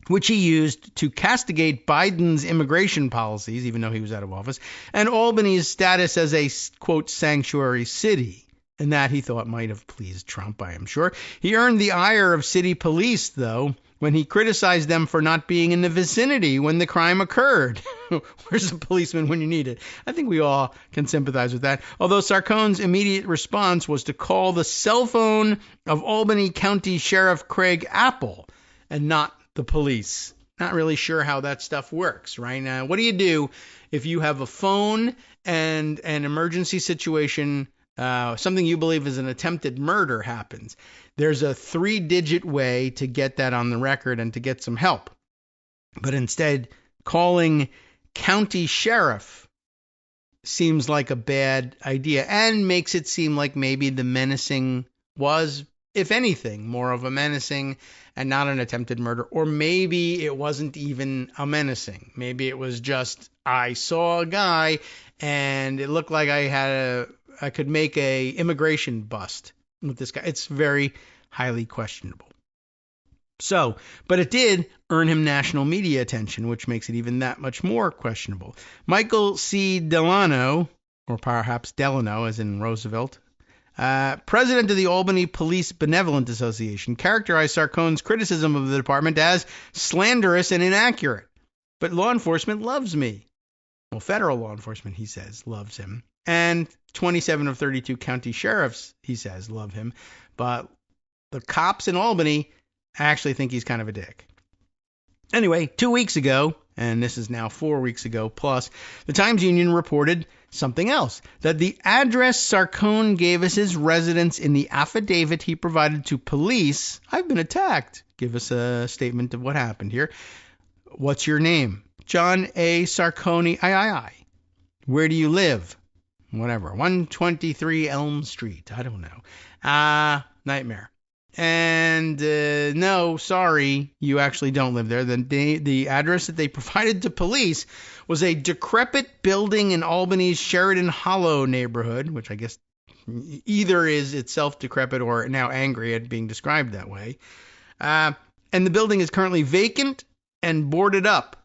which he used to castigate Biden's immigration policies, even though he was out of office, and Albany's status as a, quote, sanctuary city. And that he thought might have pleased Trump, I am sure. He earned the ire of city police, though, when he criticized them for not being in the vicinity when the crime occurred. Where's the policeman when you need it? I think we all can sympathize with that. Although Sarkone's immediate response was to call the cell phone of Albany County Sheriff Craig Apple and not the police. Not really sure how that stuff works, right? Now, what do you do if you have a phone and an emergency situation, something you believe is an attempted murder happens? There's a 3-digit way to get that on the record and to get some help. But instead, calling county sheriff seems like a bad idea and makes it seem like maybe the menacing was, if anything, more of a menacing and not an attempted murder. Or maybe it wasn't even a menacing. Maybe it was just, I saw a guy and it looked like I could make a immigration bust with this guy. It's very highly questionable. So, but it did earn him national media attention, which makes it even that much more questionable. Michael C. Delano, or perhaps Delano, as in Roosevelt, president of the Albany Police Benevolent Association, characterized Sarkone's criticism of the department as slanderous and inaccurate. But law enforcement loves me. Well, federal law enforcement, he says, loves him. And 27 of 32 county sheriffs, he says, love him. But the cops in Albany actually think he's kind of a dick. Anyway, 2 weeks ago, and this is now 4 weeks ago plus, the Times-Union reported something else, that the address Sarkone gave us his residence in the affidavit he provided to police. I've been attacked. Give us a statement of what happened here. What's your name? John A. Sarkone, I. Where do you live? Whatever. 123 Elm Street. I don't know. Nightmare. And no, sorry, you actually don't live there. The address that they provided to police was a decrepit building in Albany's Sheridan Hollow neighborhood, which I guess either is itself decrepit or now angry at being described that way. And the building is currently vacant and boarded up.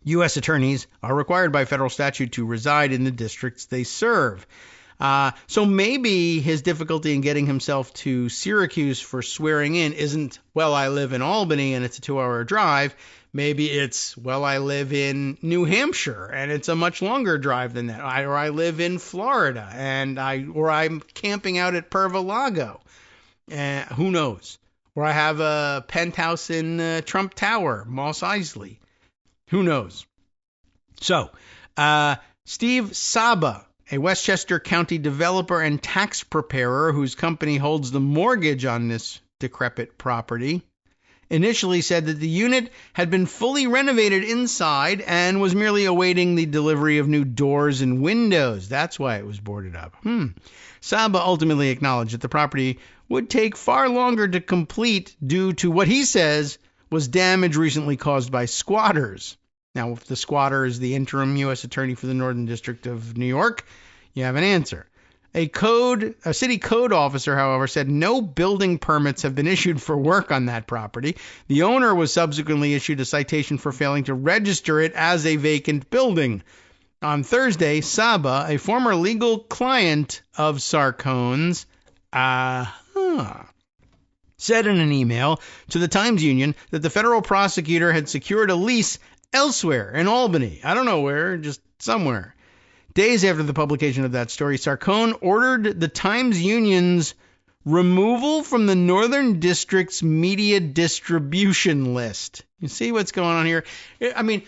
U.S. attorneys are required by federal statute to reside in the districts they serve. So maybe his difficulty in getting himself to Syracuse for swearing in isn't, well, I live in Albany and it's a 2-hour drive. Maybe it's, well, I live in New Hampshire and it's a much longer drive than that. Or I live in Florida and I'm camping out at Perva Lago. Who knows? Or I have a penthouse in Trump Tower, Moss Isley. Who knows? So, Steve Saba, a Westchester County developer and tax preparer whose company holds the mortgage on this decrepit property, initially said that the unit had been fully renovated inside and was merely awaiting the delivery of new doors and windows. That's why it was boarded up. Saba ultimately acknowledged that the property would take far longer to complete due to what he says was damage recently caused by squatters. Now, if the squatter is the interim U.S. attorney for the Northern District of New York, you have an answer. A city code officer, however, said no building permits have been issued for work on that property. The owner was subsequently issued a citation for failing to register it as a vacant building. On Thursday, Saba, a former legal client of Sarkone's, said in an email to the Times-Union that the federal prosecutor had secured a lease elsewhere in Albany. I don't know where, just somewhere. Days after the publication of that story, Sarkone ordered the Times-Union's removal from the Northern District's media distribution list. You see what's going on here? I mean,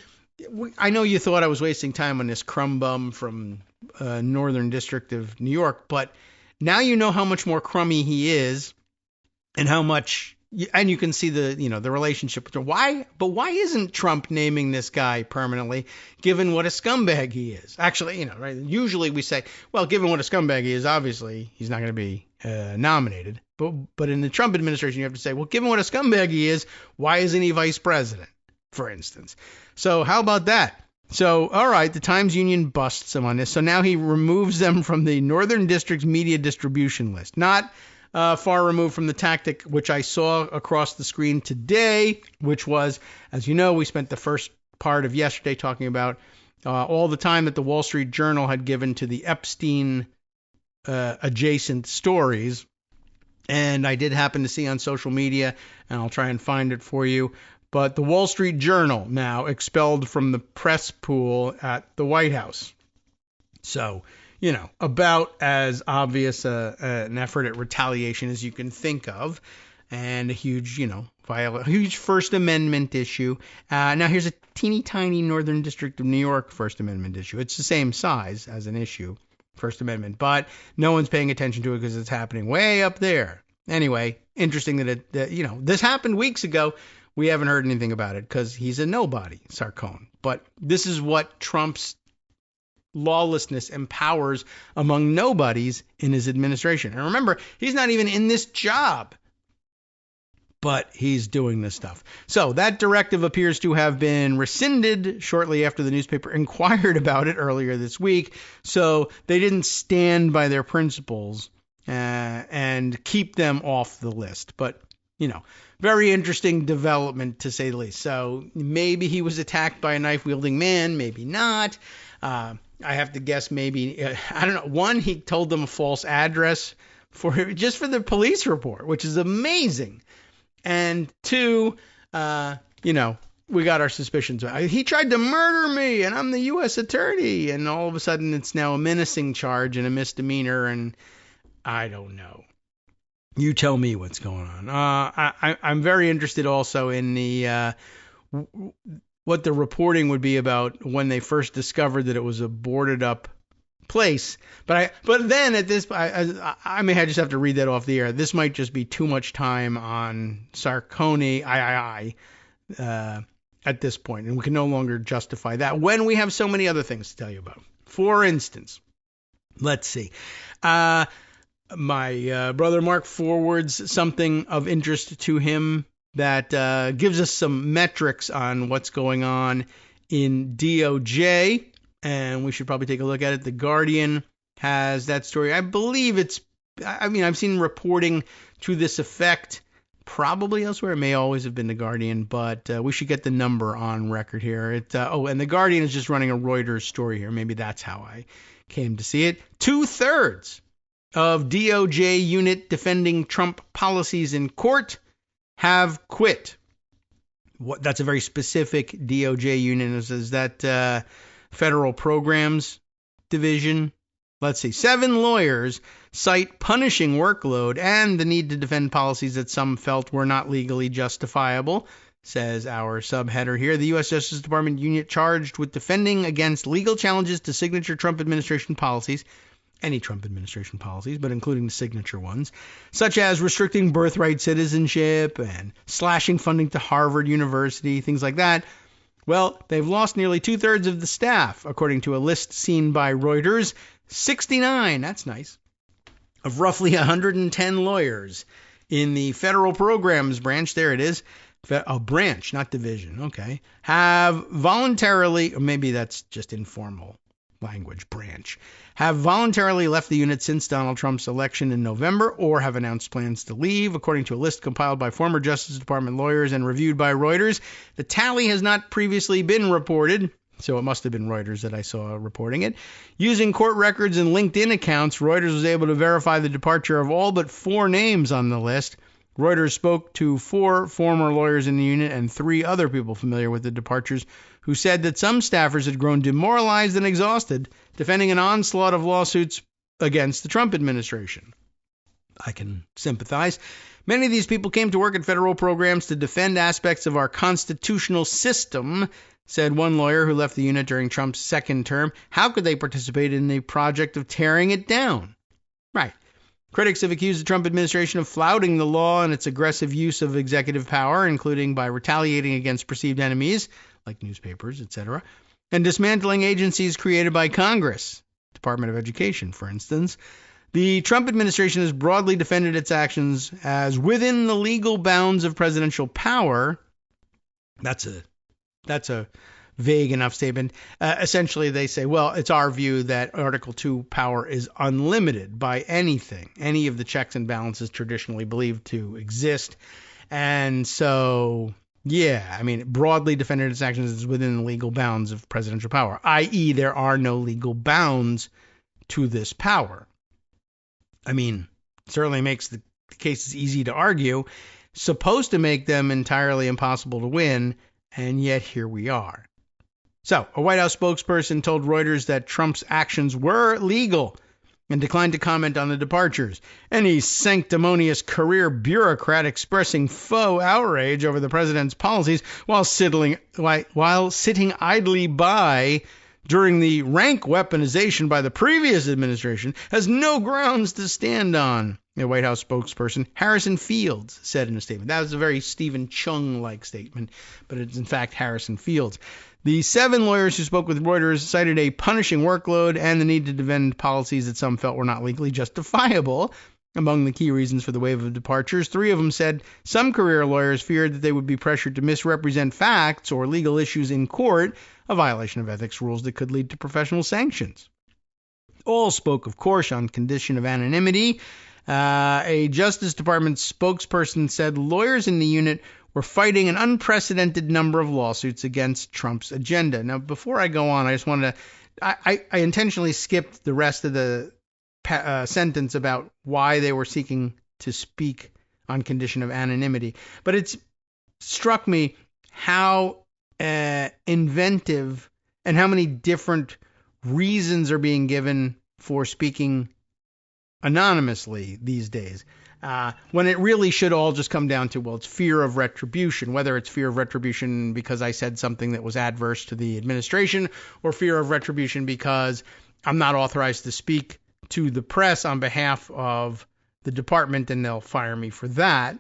I know you thought I was wasting time on this crumb bum from Northern District of New York, but now you know how much more crummy he is and how much... And you can see the relationship between why isn't Trump naming this guy permanently, given what a scumbag he is? Actually, right? Usually we say, well, given what a scumbag he is, obviously he's not going to be nominated. But in the Trump administration, you have to say, well, given what a scumbag he is, why isn't he vice president, for instance? So how about that? So, all right, the Times Union busts him on this. So now he removes them from the Northern District's media distribution list. Not far removed from the tactic which I saw across the screen today, which was, as you know, we spent the first part of yesterday talking about all the time that the Wall Street Journal had given to the Epstein adjacent stories. And I did happen to see on social media, and I'll try and find it for you, but the Wall Street Journal now expelled from the press pool at the White House. So, about as obvious an effort at retaliation as you can think of, and a huge, huge First Amendment issue. Now, here's a teeny tiny Northern District of New York First Amendment issue. It's the same size as an issue, First Amendment, but no one's paying attention to it because it's happening way up there. Anyway, interesting that this happened weeks ago. We haven't heard anything about it because he's a nobody, Sarkon. But this is what Trump's lawlessness empowers among nobodies in his administration. And remember, he's not even in this job, but he's doing this stuff. So that directive appears to have been rescinded shortly after the newspaper inquired about it earlier this week. So they didn't stand by their principles and keep them off the list. But, very interesting development to say the least. So maybe he was attacked by a knife-wielding man, maybe not. I have to guess maybe, I don't know. One, he told them a false address just for the police report, which is amazing. And two, we got our suspicions. He tried to murder me, and I'm the U.S. attorney. And all of a sudden, it's now a menacing charge and a misdemeanor, and I don't know. You tell me what's going on. I'm very interested also in the what the reporting would be about when they first discovered that it was a boarded up place. But then at this, I may just have to read that off the air. This might just be too much time on Sarkoni, at this point, and we can no longer justify that when we have so many other things to tell you about. For instance, let's see. My brother Mark forwards something of interest to him that gives us some metrics on what's going on in DOJ, and we should probably take a look at it. The Guardian has that story. I believe I've seen reporting to this effect probably elsewhere. It may always have been the Guardian, but we should get the number on record here. And the Guardian is just running a Reuters story here. Maybe that's how I came to see it. 2/3 of DOJ unit defending Trump policies in court have quit. That's a very specific DOJ unit. Is that Federal Programs Division? Let's see. 7 lawyers cite punishing workload and the need to defend policies that some felt were not legally justifiable, says our subheader here. The U.S. Justice Department unit charged with defending against legal challenges to signature Trump administration policies, any Trump administration policies, but including the signature ones, such as restricting birthright citizenship and slashing funding to Harvard University, things like that. Well, they've lost nearly 2/3 of the staff, according to a list seen by Reuters. 69, that's nice, of roughly 110 lawyers in the federal programs branch, there it is, a branch, not division, okay, have voluntarily, or maybe that's just informal language, branch, have voluntarily left the unit since Donald Trump's election in November or have announced plans to leave, according to a list compiled by former Justice Department lawyers and reviewed by Reuters. The tally has not previously been reported, so it must have been Reuters that I saw reporting it. Using court records and LinkedIn accounts, Reuters was able to verify the departure of all but 4 names on the list. Reuters spoke to 4 former lawyers in the unit and 3 other people familiar with the departures who said that some staffers had grown demoralized and exhausted defending an onslaught of lawsuits against the Trump administration. I can sympathize. Many of these people came to work at federal programs to defend aspects of our constitutional system, said one lawyer who left the unit during Trump's second term. How could they participate in the project of tearing it down? Right. Critics have accused the Trump administration of flouting the law and its aggressive use of executive power, including by retaliating against perceived enemies, like newspapers, etc., and dismantling agencies created by Congress, Department of Education, for instance. The Trump administration has broadly defended its actions as within the legal bounds of presidential power. That's a vague enough statement. Essentially, they say, well, it's our view that Article 2 power is unlimited by anything, any of the checks and balances traditionally believed to exist. And so, yeah, I mean, it broadly defended its actions as within the legal bounds of presidential power, i.e. there are no legal bounds to this power. I mean, certainly makes the cases easy to argue, supposed to make them entirely impossible to win, and yet here we are. So, a White House spokesperson told Reuters that Trump's actions were legal and declined to comment on the departures. Any sanctimonious career bureaucrat expressing faux outrage over the president's policies while sitting idly by during the rank weaponization by the previous administration has no grounds to stand on, a White House spokesperson, Harrison Fields, said in a statement. That was a very Stephen Chung-like statement, but it's in fact Harrison Fields. The 7 lawyers who spoke with Reuters cited a punishing workload and the need to defend policies that some felt were not legally justifiable. Among the key reasons for the wave of departures, 3 of them said some career lawyers feared that they would be pressured to misrepresent facts or legal issues in court, a violation of ethics rules that could lead to professional sanctions. All spoke, of course, on condition of anonymity. A Justice Department spokesperson said lawyers in the unit were fighting an unprecedented number of lawsuits against Trump's agenda. Now, before I go on, I just want to I intentionally skipped the rest of the sentence about why they were seeking to speak on condition of anonymity. But it's struck me how inventive and how many different reasons are being given for speaking anonymously these days, when it really should all just come down to, well, it's fear of retribution, whether it's fear of retribution because I said something that was adverse to the administration or fear of retribution because I'm not authorized to speak to the press on behalf of the department and they'll fire me for that.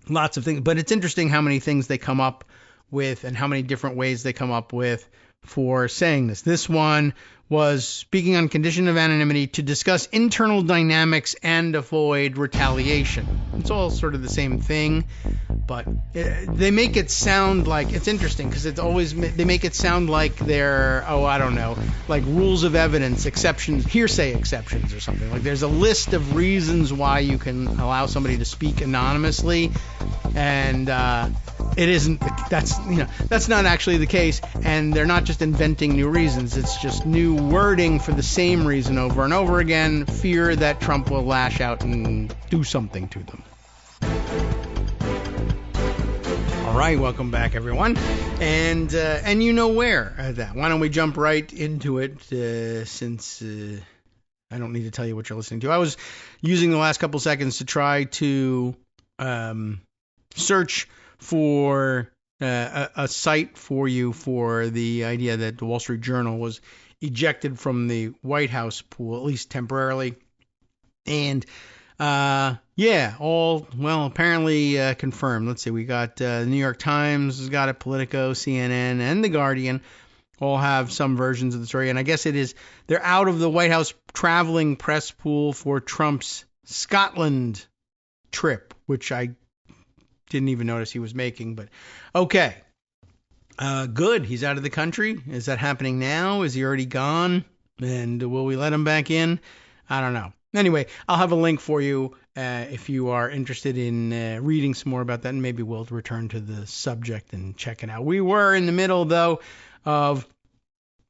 Lots of things. But it's interesting how many things they come up with and how many different ways they come up with for saying this. This one was speaking on condition of anonymity to discuss internal dynamics and avoid retaliation. It's all sort of the same thing, but they make it sound like, it's interesting because it's always, they make it sound like they're, like rules of evidence, exceptions, hearsay exceptions or something. Like there's a list of reasons why you can allow somebody to speak anonymously, and it isn't, that's not actually the case, and they're not just inventing new reasons, it's just new wording for the same reason over and over again, fear that Trump will lash out and do something to them. All right, welcome back, everyone. And you know where that. Why don't we jump right into it, since I don't need to tell you what you're listening to. I was using the last couple seconds to try to search for a site for you for the idea that the Wall Street Journal was ejected from the White House pool, at least temporarily. And apparently confirmed. Let's see, we got the New York Times has got it, Politico, CNN, and The Guardian all have some versions of the story. And I guess they're out of the White House traveling press pool for Trump's Scotland trip, which I didn't even notice he was making, but okay. Good. He's out of the country. Is that happening now? Is he already gone? And will we let him back in? I don't know. Anyway, I'll have a link for you if you are interested in reading some more about that, and maybe we'll return to the subject and check it out. We were in the middle, though, of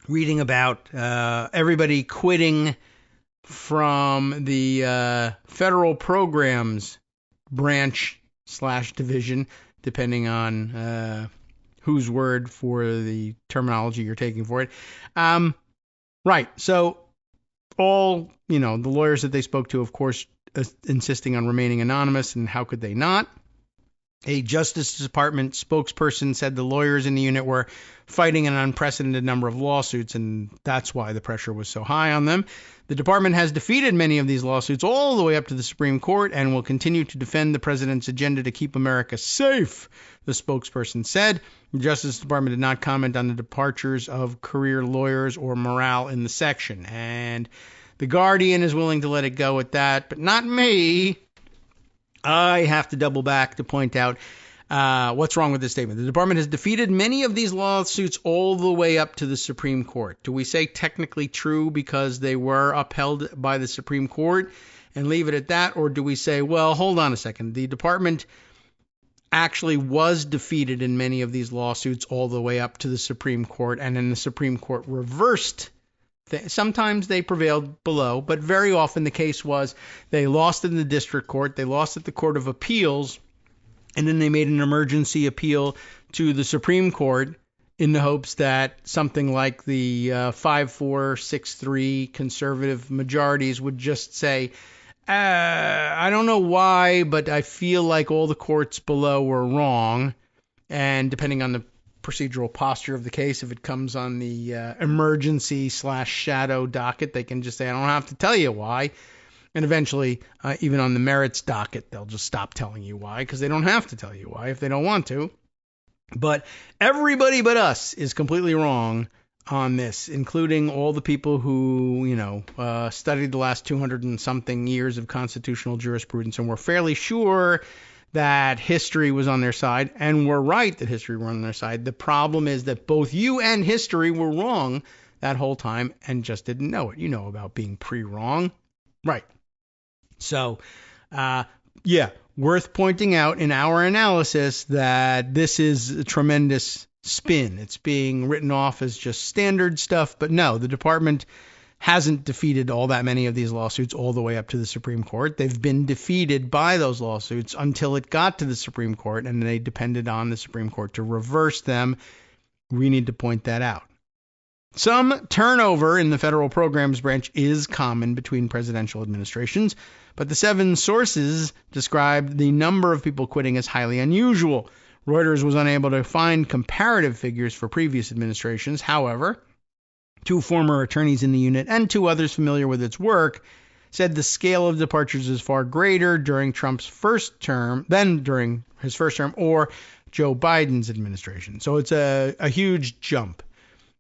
reading about everybody quitting from the federal programs branch/division, depending on whose word for the terminology you're taking for it. Right. So all, the lawyers that they spoke to, of course, insisting on remaining anonymous, and how could they not? A Justice Department spokesperson said the lawyers in the unit were fighting an unprecedented number of lawsuits, and that's why the pressure was so high on them. The department has defeated many of these lawsuits all the way up to the Supreme Court and will continue to defend the president's agenda to keep America safe, the spokesperson said. The Justice Department did not comment on the departures of career lawyers or morale in the section. And The Guardian is willing to let it go at that, but not me. I have to double back to point out What's wrong with this statement? The department has defeated many of these lawsuits all the way up to the Supreme Court. Do we say technically true because they were upheld by the Supreme Court and leave it at that? Or do we say, well, hold on a second. The department actually was defeated in many of these lawsuits all the way up to the Supreme Court, and then the Supreme Court reversed. Sometimes they prevailed below, but very often the case was they lost in the district court, they lost at the Court of Appeals, and then they made an emergency appeal to the Supreme Court in the hopes that something like the 5-4, 6-3 conservative majorities would just say, I don't know why, but I feel like all the courts below were wrong. And depending on the procedural posture of the case, if it comes on the emergency/shadow docket, they can just say, I don't have to tell you why. And eventually, even on the merits docket, they'll just stop telling you why, because they don't have to tell you why if they don't want to. But everybody but us is completely wrong on this, including all the people who, studied the last 200 and something years of constitutional jurisprudence and were fairly sure that history was on their side, and were right that history was on their side. The problem is that both you and history were wrong that whole time and just didn't know it. You know about being pre-wrong. Right. So, worth pointing out in our analysis that this is a tremendous spin. It's being written off as just standard stuff, but no, the department hasn't defeated all that many of these lawsuits all the way up to the Supreme Court. They've been defeated by those lawsuits until it got to the Supreme Court, and they depended on the Supreme Court to reverse them. We need to point that out. Some turnover in the federal programs branch is common between presidential administrations, but the 7 sources described the number of people quitting as highly unusual. Reuters was unable to find comparative figures for previous administrations. During 2 former attorneys in the unit and 2 others familiar with its work said the scale of departures is far greater during Trump's first term than during his first term or Joe Biden's administration. So it's a huge jump,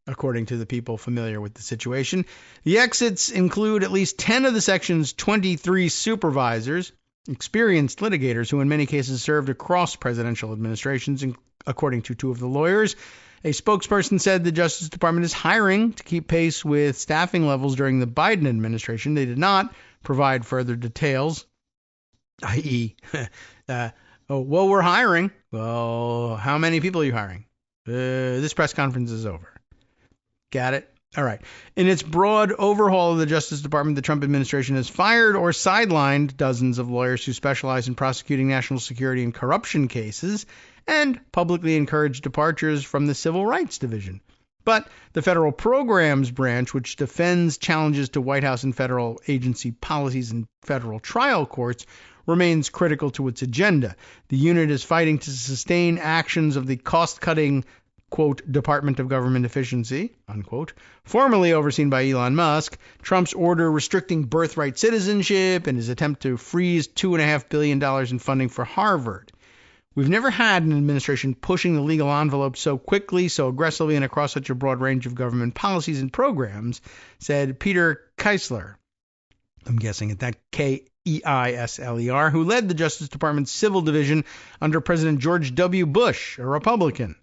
according to the people familiar with the situation. The exits include at least 10 of the section's 23 supervisors, experienced litigators who in many cases served across presidential administrations, according to 2 of the lawyers. A spokesperson said the Justice Department is hiring to keep pace with staffing levels during the Biden administration. They did not provide further details, i.e., we're hiring. Well, how many people are you hiring? This press conference is over. Got it? All right. In its broad overhaul of the Justice Department, the Trump administration has fired or sidelined dozens of lawyers who specialize in prosecuting national security and corruption cases and publicly encouraged departures from the Civil Rights Division. But the federal programs branch, which defends challenges to White House and federal agency policies in federal trial courts, remains critical to its agenda. The unit is fighting to sustain actions of the cost-cutting quote, Department of Government Efficiency, unquote, formerly overseen by Elon Musk, Trump's order restricting birthright citizenship, and his attempt to freeze $2.5 billion in funding for Harvard. We've never had an administration pushing the legal envelope so quickly, so aggressively, and across such a broad range of government policies and programs, said Peter Keisler. I'm guessing at that Keisler, who led the Justice Department's Civil Division under President George W. Bush, a Republican.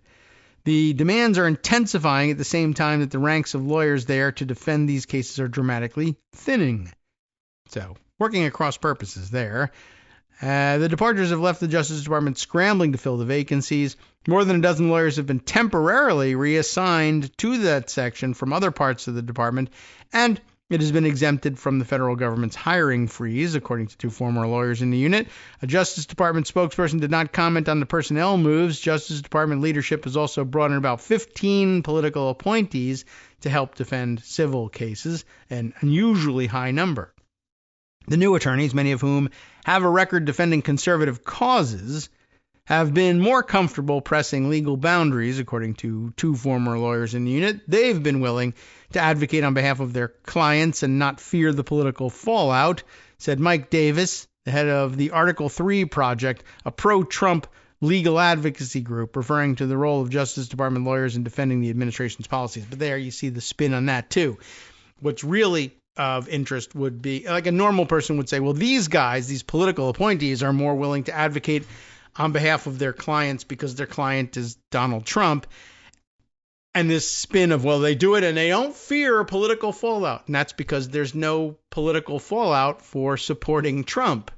The demands are intensifying at the same time that the ranks of lawyers there to defend these cases are dramatically thinning. So, working across purposes there. The departures have left the Justice Department scrambling to fill the vacancies. More than a dozen lawyers have been temporarily reassigned to that section from other parts of the department, and it has been exempted from the federal government's hiring freeze, according to 2 former lawyers in the unit. A Justice Department spokesperson did not comment on the personnel moves. Justice Department leadership has also brought in about 15 political appointees to help defend civil cases, an unusually high number. The new attorneys, many of whom have a record defending conservative causes, have been more comfortable pressing legal boundaries, according to 2 former lawyers in the unit. They've been willing to advocate on behalf of their clients and not fear the political fallout, said Mike Davis, the head of the Article 3 Project, a pro-Trump legal advocacy group, referring to the role of Justice Department lawyers in defending the administration's policies. But there you see the spin on that, too. What's really of interest would be, like a normal person would say, well, these guys, these political appointees, are more willing to advocate on behalf of their clients because their client is Donald Trump. And this spin of, well, they do it and they don't fear political fallout. And that's because there's no political fallout for supporting Trump.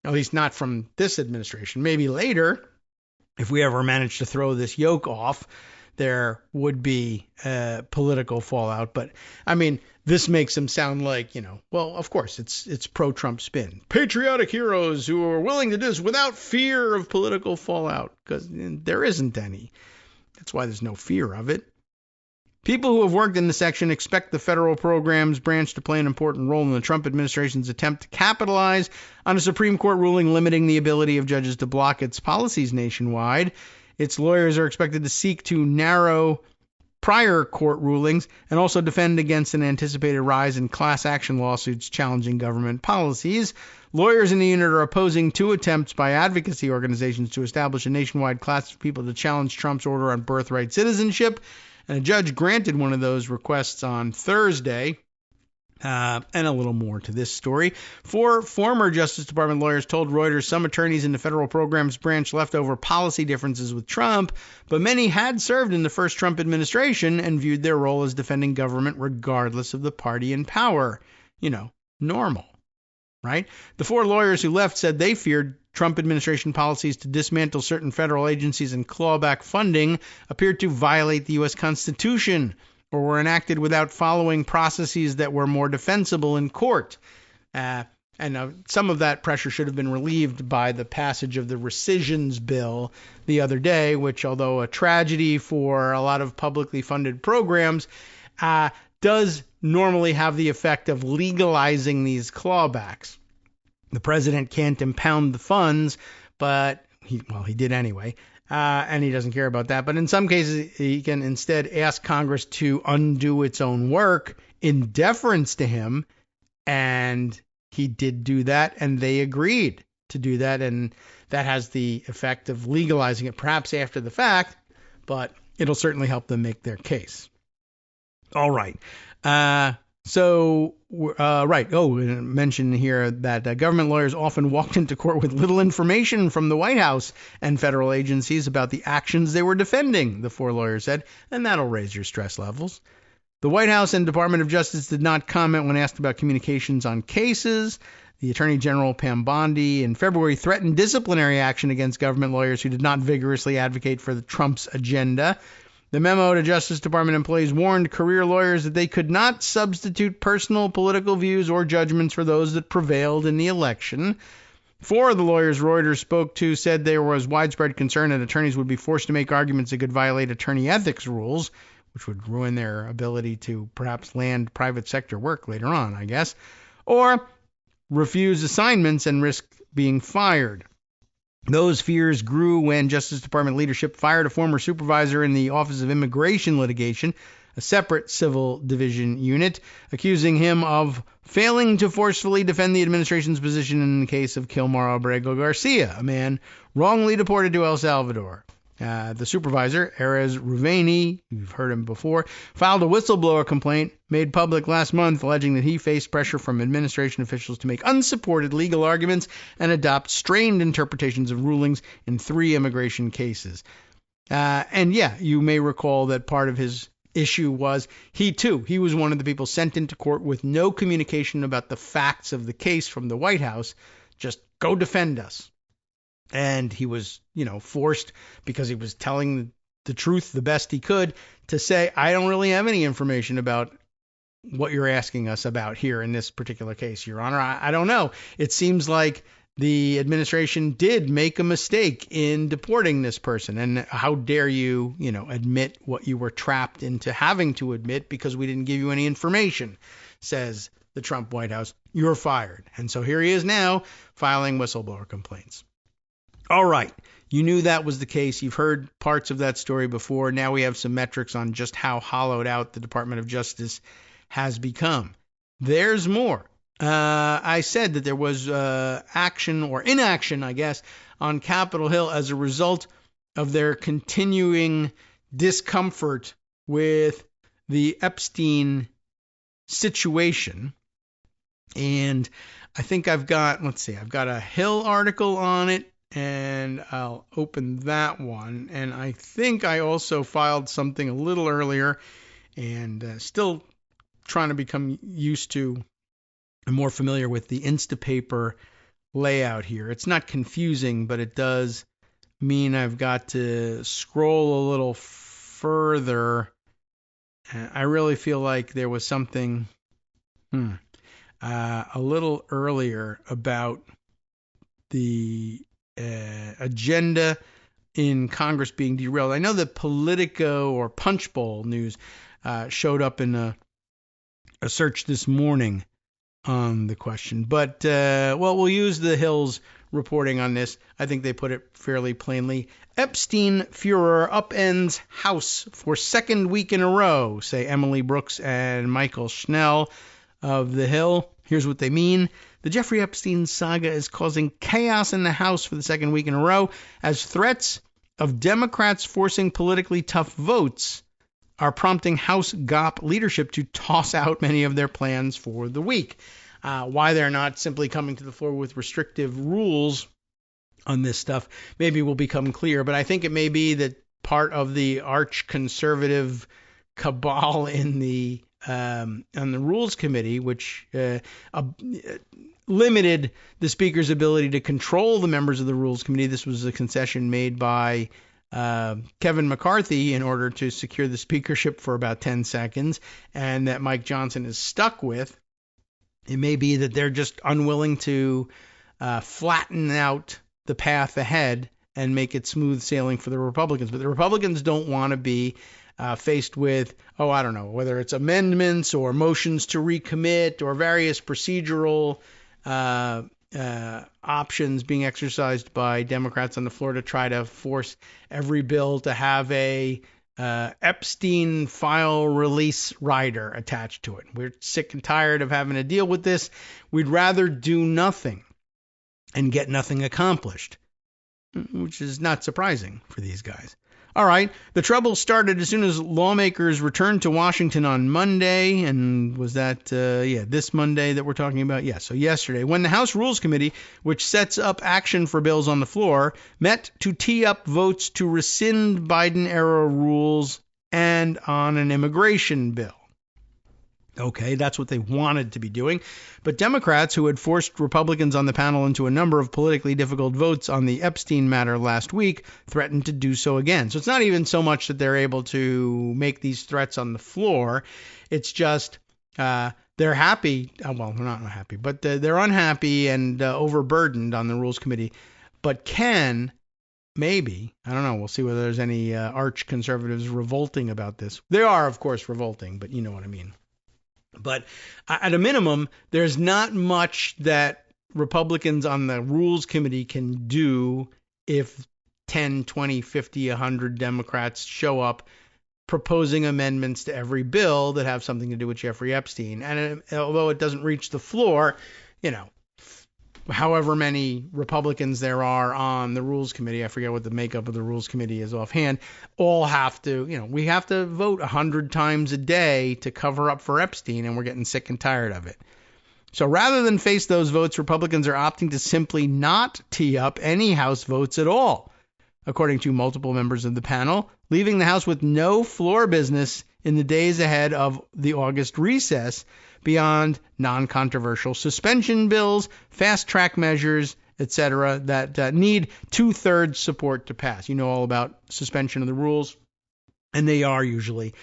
At least not from this administration. Maybe later, if we ever manage to throw this yoke off, there would be political fallout. But, I mean, this makes them sound like, well, of course, it's pro-Trump spin. Patriotic heroes who are willing to do this without fear of political fallout, because there isn't any. That's why there's no fear of it. People who have worked in the section expect the federal programs branch to play an important role in the Trump administration's attempt to capitalize on a Supreme Court ruling limiting the ability of judges to block its policies nationwide. Its lawyers are expected to seek to narrow prior court rulings and also defend against an anticipated rise in class action lawsuits challenging government policies. Lawyers in the unit are opposing 2 attempts by advocacy organizations to establish a nationwide class of people to challenge Trump's order on birthright citizenship. And a judge granted one of those requests on Thursday. And a little more to this story. 4 former Justice Department lawyers told Reuters some attorneys in the federal programs branch left over policy differences with Trump, but many had served in the first Trump administration and viewed their role as defending government regardless of the party in power. Normal. Right? The 4 lawyers who left said they feared Trump administration policies to dismantle certain federal agencies and claw back funding appeared to violate the U.S. Constitution or were enacted without following processes that were more defensible in court. And some of that pressure should have been relieved by the passage of the rescissions bill the other day, which, although a tragedy for a lot of publicly funded programs, does normally have the effect of legalizing these clawbacks. The president can't impound the funds, but he did anyway, and he doesn't care about that. But in some cases, he can instead ask Congress to undo its own work in deference to him, and he did do that, and they agreed to do that, and that has the effect of legalizing it, perhaps after the fact, but it'll certainly help them make their case. All right. Mention here that government lawyers often walked into court with little information from the White House and federal agencies about the actions they were defending, the 4 lawyers said, and that'll raise your stress levels. The White House and Department of Justice did not comment when asked about communications on cases. The Attorney General Pam Bondi in February threatened disciplinary action against government lawyers who did not vigorously advocate for the Trump's agenda. The memo to Justice Department employees warned career lawyers that they could not substitute personal political views or judgments for those that prevailed in the election. 4 of the lawyers Reuters spoke to said there was widespread concern that attorneys would be forced to make arguments that could violate attorney ethics rules, which would ruin their ability to perhaps land private sector work later on, I guess, or refuse assignments and risk being fired. Those fears grew when Justice Department leadership fired a former supervisor in the Office of Immigration Litigation, a separate civil division unit, accusing him of failing to forcefully defend the administration's position in the case of Kilmar Abrego Garcia, a man wrongly deported to El Salvador. The supervisor, Erez Ruveni, you've heard him before, filed a whistleblower complaint made public last month alleging that he faced pressure from administration officials to make unsupported legal arguments and adopt strained interpretations of rulings in 3 immigration cases. You may recall that part of his issue was he was one of the people sent into court with no communication about the facts of the case from the White House. Just go defend us. And he was, forced, because he was telling the truth the best he could, to say, I don't really have any information about what you're asking us about here in this particular case, Your Honor. I don't know. It seems like the administration did make a mistake in deporting this person. And how dare you, admit what you were trapped into having to admit because we didn't give you any information, says the Trump White House. You're fired. And so here he is now filing whistleblower complaints. All right. You knew that was the case. You've heard parts of that story before. Now we have some metrics on just how hollowed out the Department of Justice has become. There's more. I said that there was action or inaction, I guess, on Capitol Hill as a result of their continuing discomfort with the Epstein situation. And I think I've got a Hill article on it. and I'll open that one. And I think I also filed something a little earlier, and still trying to become used to and more familiar with the Instapaper layout here. It's not confusing, but it does mean I've got to scroll a little further. I really feel like there was something a little earlier about the agenda in Congress being derailed. I know that Politico or Punchbowl News showed up in a search this morning on the question. But, we'll use the Hill's reporting on this. I think they put it fairly plainly. Epstein Führer upends House for second week in a row, say Emily Brooks and Michael Schnell of the Hill. Here's what they mean. The Jeffrey Epstein saga is causing chaos in the House for the second week in a row as threats of Democrats forcing politically tough votes are prompting House Gop leadership to toss out many of their plans for the week. Why they're not simply coming to the floor with restrictive rules on this stuff maybe will become clear, but I think it may be that part of the arch-conservative cabal in the on the Rules Committee, which limited the Speaker's ability to control the members of the Rules Committee. This was a concession made by Kevin McCarthy in order to secure the speakership for about 10 seconds, and that Mike Johnson is stuck with. It may be that they're just unwilling to flatten out the path ahead and make it smooth sailing for the Republicans. But the Republicans don't want to be faced with, I don't know, whether it's amendments or motions to recommit or various procedural options being exercised by Democrats on the floor to try to force every bill to have a Epstein file release rider attached to it. We're sick and tired of having to deal with this. We'd rather do nothing and get nothing accomplished, which is not surprising for these guys. All right, the trouble started as soon as lawmakers returned to Washington on Monday, and was that, this Monday that we're talking about? Yeah, so yesterday, when the House Rules Committee, which sets up action for bills on the floor, met to tee up votes to rescind Biden-era rules and on an immigration bill. Okay, that's what they wanted to be doing. But Democrats, who had forced Republicans on the panel into a number of politically difficult votes on the Epstein matter last week, threatened to do so again. So it's not even so much that they're able to make these threats on the floor. It's just they're happy. Well, they're not happy, but they're unhappy and overburdened on the Rules Committee. But maybe, I don't know, we'll see whether there's any arch conservatives revolting about this. They are, of course, revolting, but you know what I mean. But at a minimum, there's not much that Republicans on the Rules Committee can do if 10, 20, 50, 100 Democrats show up proposing amendments to every bill that have something to do with Jeffrey Epstein. And although it doesn't reach the floor, however many Republicans there are on the Rules Committee, I forget what the makeup of the Rules Committee is offhand, all have to, we have to vote 100 times a day to cover up for Epstein, and we're getting sick and tired of it. So rather than face those votes, Republicans are opting to simply not tee up any House votes at all, according to multiple members of the panel, leaving the House with no floor business in the days ahead of the August recess, beyond non-controversial suspension bills, fast-track measures, etc., that need two-thirds support to pass. You know all about suspension of the rules, and they are usually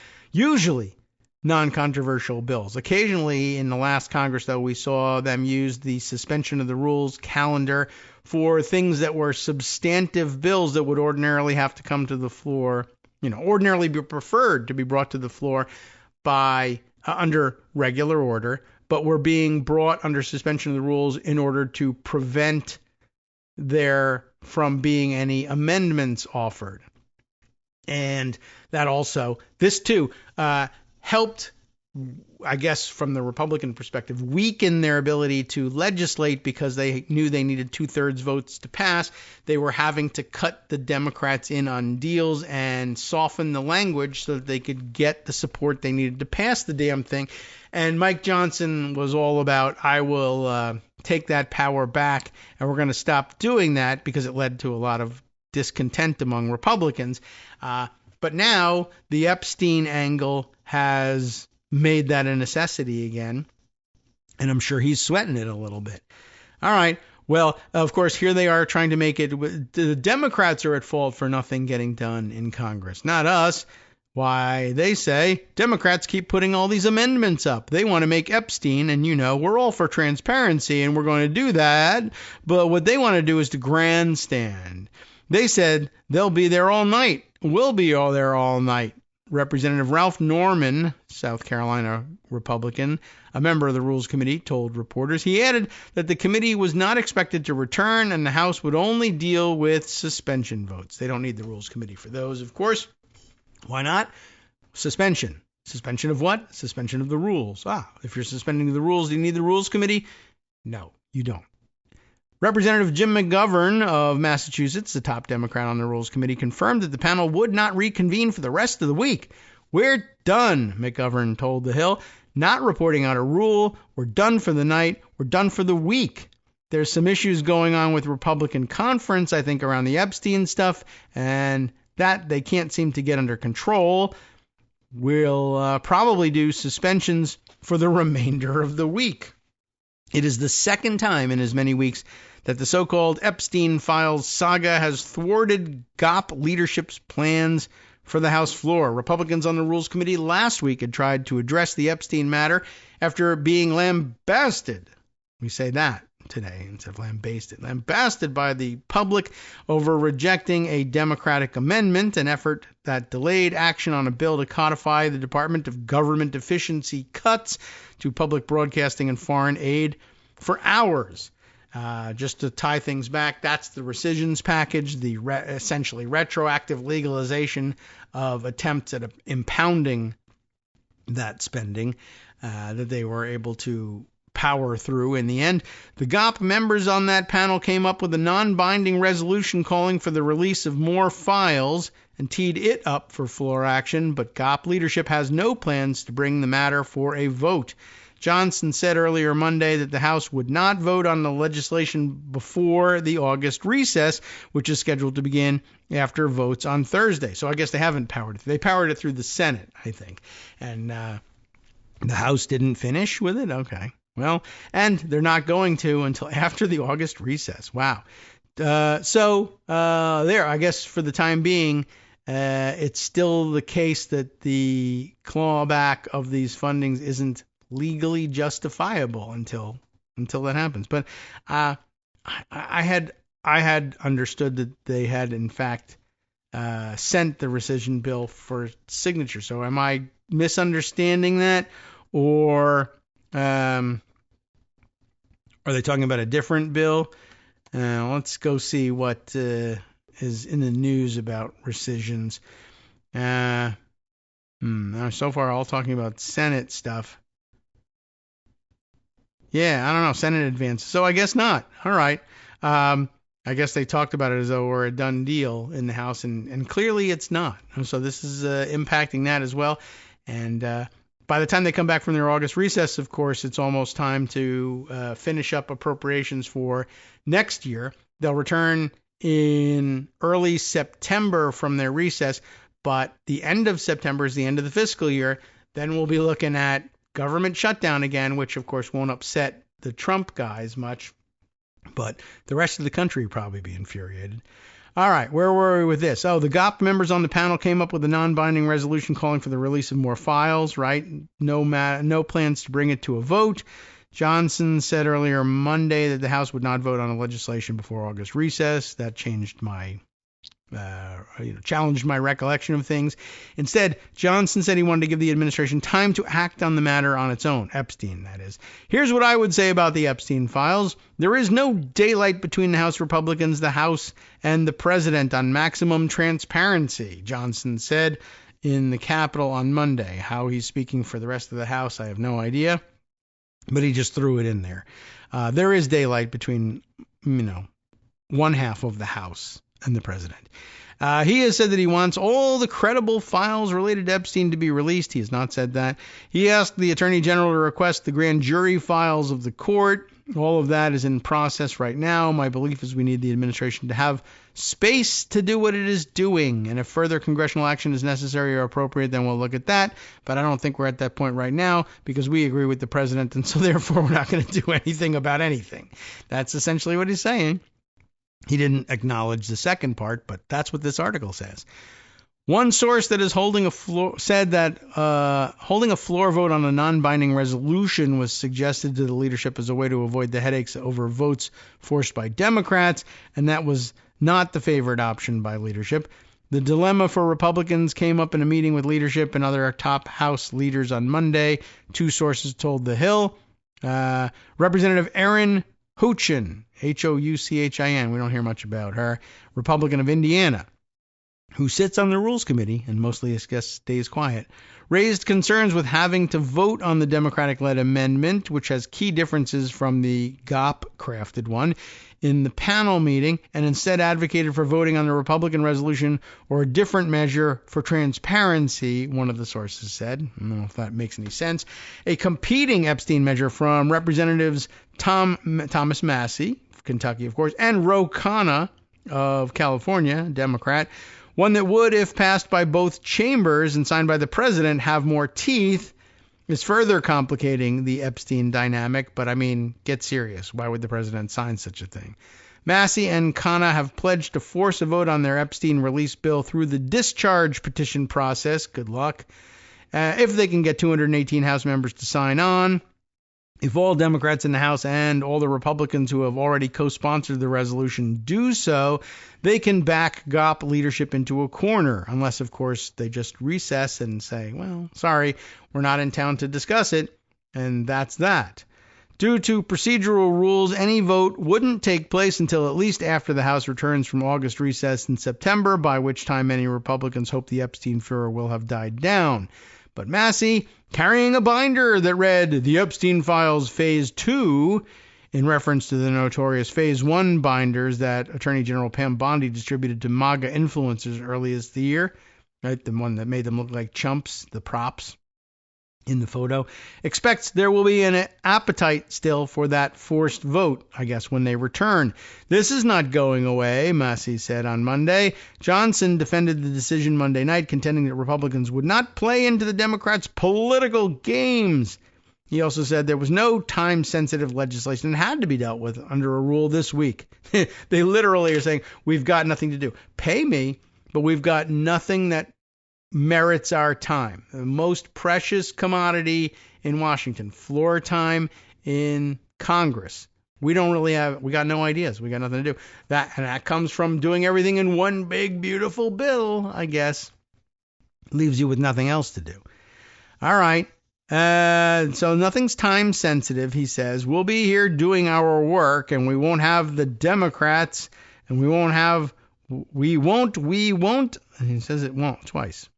non-controversial bills. Occasionally, in the last Congress, though, we saw them use the suspension of the rules calendar for things that were substantive bills that would ordinarily have to come to the floor, ordinarily be preferred to be brought to the floor by under regular order, but were being brought under suspension of the rules in order to prevent there from being any amendments offered. And that also, this too, helped, I guess, from the Republican perspective, weaken their ability to legislate because they knew they needed two-thirds votes to pass. They were having to cut the Democrats in on deals and soften the language so that they could get the support they needed to pass the damn thing. And Mike Johnson was all about, I will take that power back, and we're going to stop doing that because it led to a lot of discontent among Republicans. But now the Epstein angle has made that a necessity again, and I'm sure he's sweating it a little bit. All right. Well, of course, here they are trying to make it. The Democrats are at fault for nothing getting done in Congress, not us. Why, they say Democrats keep putting all these amendments up. They want to make Epstein, and we're all for transparency, and we're going to do that. But what they want to do is to grandstand. They said they'll be there all night. We'll be all there all night. Representative Ralph Norman, South Carolina Republican, a member of the Rules Committee, told reporters. He added that the committee was not expected to return and the House would only deal with suspension votes. They don't need the Rules Committee for those, of course. Why not? Suspension. Suspension of what? Suspension of the rules. If you're suspending the rules, do you need the Rules Committee? No, you don't. Representative Jim McGovern of Massachusetts, the top Democrat on the Rules Committee, confirmed that the panel would not reconvene for the rest of the week. We're done, McGovern told The Hill. Not reporting out a rule. We're done for the night. We're done for the week. There's some issues going on with Republican conference, I think, around the Epstein stuff, and that they can't seem to get under control. We'll probably do suspensions for the remainder of the week. It is the second time in as many weeks that the so-called Epstein Files saga has thwarted Gop leadership's plans for the House floor. Republicans on the Rules Committee last week had tried to address the Epstein matter after being lambasted. We say that today instead of lambasted. Lambasted by the public over rejecting a Democratic amendment, an effort that delayed action on a bill to codify the Department of Government efficiency cuts to public broadcasting and foreign aid for hours. Just to tie things back, that's the rescissions package, the essentially retroactive legalization of attempts at impounding that spending that they were able to power through in the end. The Gop members on that panel came up with a non-binding resolution calling for the release of more files and teed it up for floor action, but Gop leadership has no plans to bring the matter for a vote. Johnson said earlier Monday that the House would not vote on the legislation before the August recess, which is scheduled to begin after votes on Thursday. So I guess they haven't powered it. They powered it through the Senate, I think. And the House didn't finish with it? Okay. Well, and they're not going to until after the August recess. Wow. So I guess for the time being, it's still the case that the clawback of these fundings isn't legally justifiable until that happens. But I had understood that they had in fact sent the rescission bill for signature. So am I misunderstanding that, or are they talking about a different bill? Let's go see what is in the news about rescissions. So far, all talking about Senate stuff. Yeah, I don't know, Senate advance. So I guess not. All right. I guess they talked about it as though we're a done deal in the House, and clearly it's not. So this is impacting that as well. And by the time they come back from their August recess, of course, it's almost time to finish up appropriations for next year. They'll return in early September from their recess, but the end of September is the end of the fiscal year. Then we'll be looking at government shutdown again, which, of course, won't upset the Trump guys much, but the rest of the country will probably be infuriated. All right, where were we with this? Oh, the Gop members on the panel came up with a non-binding resolution calling for the release of more files, right? No plans to bring it to a vote. Johnson said earlier Monday that the House would not vote on the legislation before August recess. That changed challenged my recollection of things. Instead, Johnson said he wanted to give the administration time to act on the matter on its own. Epstein, that is. Here's what I would say about the Epstein files. There is no daylight between the House Republicans, the House, and the president on maximum transparency, Johnson said in the Capitol on Monday. How he's speaking for the rest of the House, I have no idea, but he just threw it in there. There is daylight between, one half of the House and the president. He has said that he wants all the credible files related to Epstein to be released. He has not said that. He asked the Attorney General to request the grand jury files of the court. All of that is in process right now. My belief is we need the administration to have space to do what it is doing. And if further congressional action is necessary or appropriate, then we'll look at that. But I don't think we're at that point right now because we agree with the president. And so therefore, we're not going to do anything about anything. That's essentially what he's saying. He didn't acknowledge the second part, but that's what this article says. One source that is said that holding a floor vote on a non-binding resolution was suggested to the leadership as a way to avoid the headaches over votes forced by Democrats, and that was not the favored option by leadership. The dilemma for Republicans came up in a meeting with leadership and other top House leaders on Monday. Two sources told The Hill. Representative Erin Houchin, Houchin, we don't hear much about her, Republican of Indiana, who sits on the Rules Committee and mostly, I guess, stays quiet, raised concerns with having to vote on the Democratic-led amendment, which has key differences from the Gop-crafted one, in the panel meeting, and instead advocated for voting on the Republican resolution or a different measure for transparency, one of the sources said. I don't know if that makes any sense. A competing Epstein measure from Representatives Thomas Massie, Kentucky, of course, and Ro Khanna of California, Democrat, one that would, if passed by both chambers and signed by the president, have more teeth, is further complicating the Epstein dynamic. But I mean, get serious. Why would the president sign such a thing? Massie and Khanna have pledged to force a vote on their Epstein release bill through the discharge petition process. Good luck. If they can get 218 House members to sign on. If all Democrats in the House and all the Republicans who have already co-sponsored the resolution do so, they can back Gop leadership into a corner, unless, of course, they just recess and say, well, sorry, we're not in town to discuss it, and that's that. Due to procedural rules, any vote wouldn't take place until at least after the House returns from August recess in September, by which time many Republicans hope the Epstein furor will have died down. But Massie, carrying a binder that read The Epstein Files Phase 2, in reference to the notorious Phase 1 binders that Attorney General Pam Bondi distributed to MAGA influencers earlier this year, right? The one that made them look like chumps, the props in the photo, expects there will be an appetite still for that forced vote, I guess, when they return. This is not going away, Massie said on Monday. Johnson defended the decision Monday night, contending that Republicans would not play into the Democrats' political games. He also said there was no time-sensitive legislation that had to be dealt with under a rule this week. They literally are saying, we've got nothing to do. Pay me, but we've got nothing that merits our time. The most precious commodity in Washington, floor time in Congress. We got no ideas. We got nothing to do. That comes from doing everything in one big, beautiful bill, I guess. Leaves you with nothing else to do. All right. So nothing's time sensitive, he says. We'll be here doing our work, and we won't have the Democrats, and we won't, and he says it won't twice.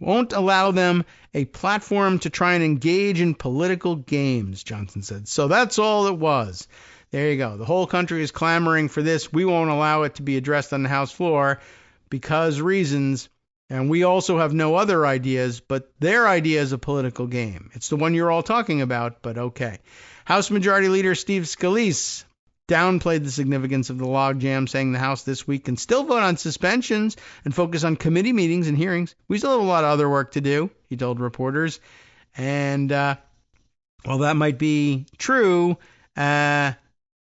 Won't allow them a platform to try and engage in political games, Johnson said. So that's all it was. There you go. The whole country is clamoring for this. We won't allow it to be addressed on the House floor because reasons. And we also have no other ideas, but their idea is a political game. It's the one you're all talking about, but okay. House Majority Leader Steve Scalise downplayed the significance of the logjam, saying the House this week can still vote on suspensions and focus on committee meetings and hearings. We still have a lot of other work to do, he told reporters. And while that might be true, what can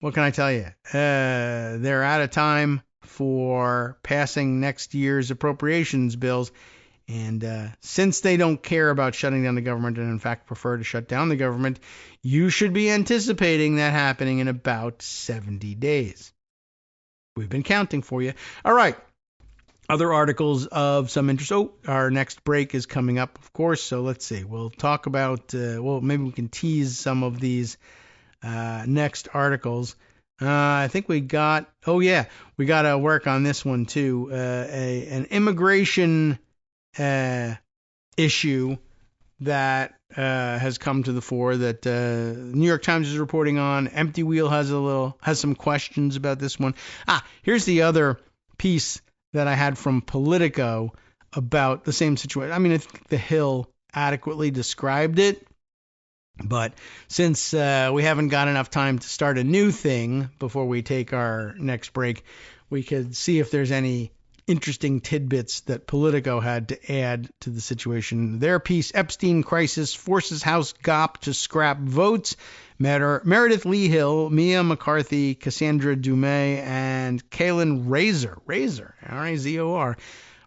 I tell you? They're out of time for passing next year's appropriations bills. And since they don't care about shutting down the government and, in fact, prefer to shut down the government, you should be anticipating that happening in about 70 days. We've been counting for you. All right. Other articles of some interest. Oh, our next break is coming up, of course. So let's see. We'll talk about, maybe we can tease some of these next articles. I think we got to work on this one, too. An immigration issue that has come to the fore that New York Times is reporting on. Empty Wheel has some questions about this one. Here's the other piece that I had from Politico about the same situation. I mean, I think The Hill adequately described it, but since we haven't got enough time to start a new thing before we take our next break, we could see if there's any interesting tidbits that Politico had to add to the situation. Their piece, Epstein Crisis Forces House Gop to Scrap Votes. Meredith Lee Hill, Mia McCarthy, Cassandra Dumais, and Kaylin Razor, R-A-Z-O-R,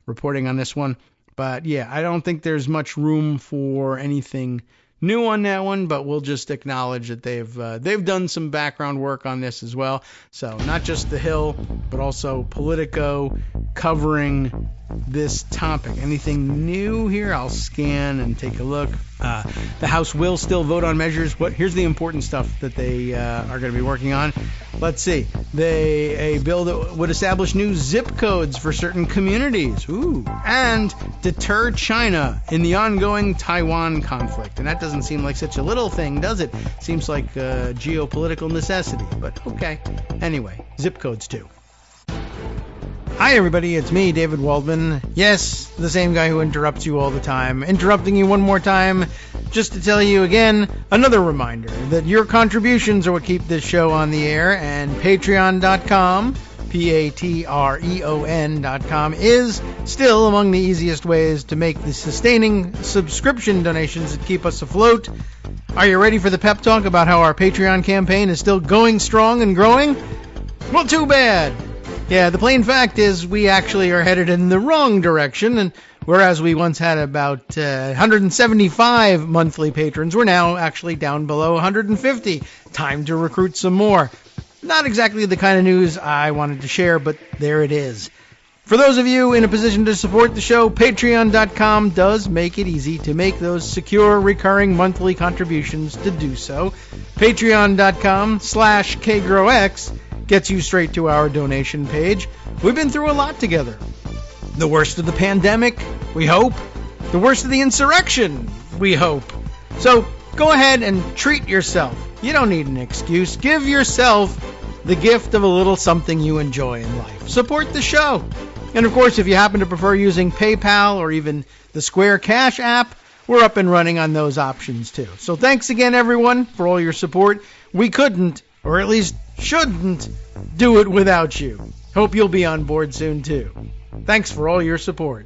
reporting on this one. But yeah, I don't think there's much room for anything new on that one, but we'll just acknowledge that they've done some background work on this as well. So not just The Hill, but also Politico covering this topic. Anything new here? I'll scan and take a look. The House will still vote on measures. Here's the important stuff that they are going to be working on. Let's see. A bill that would establish new zip codes for certain communities. Ooh. And deter China in the ongoing Taiwan conflict. And that doesn't seem like such a little thing, does it? Seems like geopolitical necessity. But okay. Anyway, zip codes too. Hi everybody, it's me, David Waldman. Yes, the same guy who interrupts you all the time. Interrupting you one more time, just to tell you again, another reminder that your contributions are what keep this show on the air, and Patreon.com, Patreon.com, is still among the easiest ways to make the sustaining subscription donations that keep us afloat. Are you ready for the pep talk about how our Patreon campaign is still going strong and growing? Well, too bad. Yeah, the plain fact is we actually are headed in the wrong direction, and whereas we once had about 175 monthly patrons, we're now actually down below 150. Time to recruit some more. Not exactly the kind of news I wanted to share, but there it is. For those of you in a position to support the show, Patreon.com does make it easy to make those secure, recurring monthly contributions to do so. Patreon.com/KagroX gets you straight to our donation page. We've been through a lot together. The worst of the pandemic, we hope. The worst of the insurrection, we hope. So go ahead and treat yourself. You don't need an excuse. Give yourself the gift of a little something you enjoy in life. Support the show. And of course, if you happen to prefer using PayPal or even the Square Cash app, we're up and running on those options too. So thanks again, everyone, for all your support. We couldn't, or at least shouldn't, do it without you. Hope you'll be on board soon too. Thanks for all your support.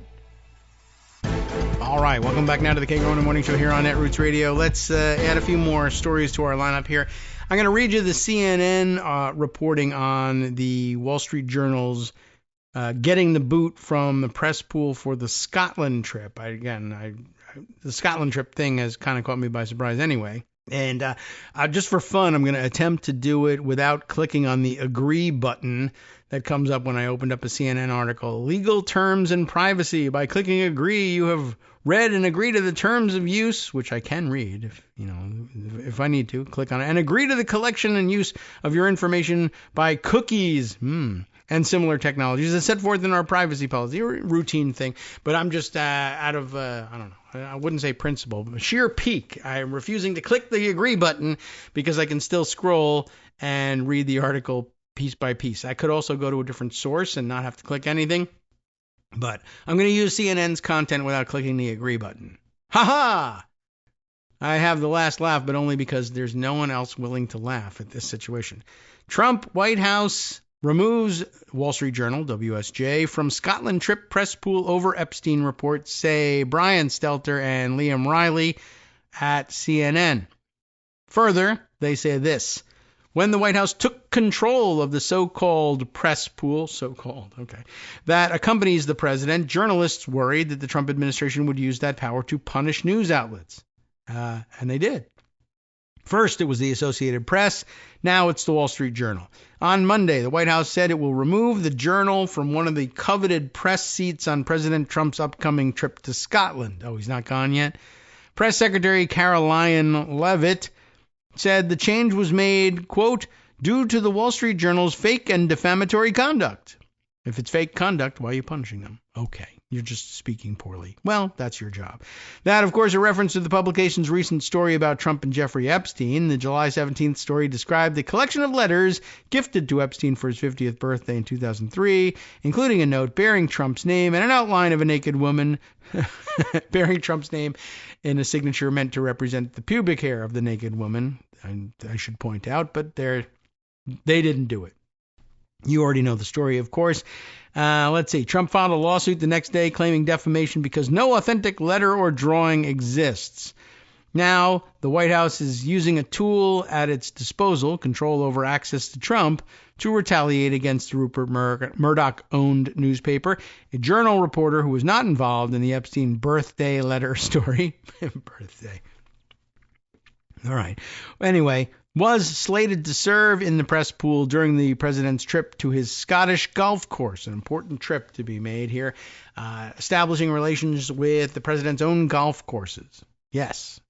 All right, welcome back now to the Kagro in the Morning Show here on Netroots Radio. Let's add a few more stories to our lineup here. I'm going to read you the CNN reporting on the Wall Street Journal's getting the boot from the press pool for the Scotland trip. The Scotland trip thing has kind of caught me by surprise anyway. And just for fun, I'm going to attempt to do it without clicking on the agree button that comes up when I opened up a CNN article. Legal terms and privacy. By clicking agree, you have read and agree to the terms of use, which I can read if I need to. Click on it. And agree to the collection and use of your information by cookies. And similar technologies as set forth in our privacy policy, a routine thing. But I'm just out of, I wouldn't say principle, but sheer pique. I'm refusing to click the agree button because I can still scroll and read the article piece by piece. I could also go to a different source and not have to click anything. But I'm going to use CNN's content without clicking the agree button. Ha-ha! I have the last laugh, but only because there's no one else willing to laugh at this situation. Trump, White House removes Wall Street Journal, WSJ, from Scotland trip press pool over Epstein report, say Brian Stelter and Liam Riley at CNN. Further, they say this. When the White House took control of the so-called press pool, that accompanies the president, journalists worried that the Trump administration would use that power to punish news outlets. And they did. First, it was the Associated Press. Now it's the Wall Street Journal. On Monday, the White House said it will remove the Journal from one of the coveted press seats on President Trump's upcoming trip to Scotland. Oh, he's not gone yet? Press Secretary Caroline Leavitt said the change was made, quote, due to the Wall Street Journal's fake and defamatory conduct. If it's fake conduct, why are you punishing them? Okay. You're just speaking poorly. Well, that's your job. That, of course, a reference to the publication's recent story about Trump and Jeffrey Epstein. The July 17th story described the collection of letters gifted to Epstein for his 50th birthday in 2003, including a note bearing Trump's name and an outline of a naked woman bearing Trump's name in a signature meant to represent the pubic hair of the naked woman. I should point out, but they didn't do it. You already know the story, of course. Let's see. Trump filed a lawsuit the next day claiming defamation because no authentic letter or drawing exists. Now, the White House is using a tool at its disposal, control over access to Trump, to retaliate against the Rupert Murdoch-owned newspaper. A Journal reporter who was not involved in the Epstein birthday letter story. Birthday. All right. Anyway, was slated to serve in the press pool during the president's trip to his Scottish golf course, an important trip to be made here, establishing relations with the president's own golf courses. Yes.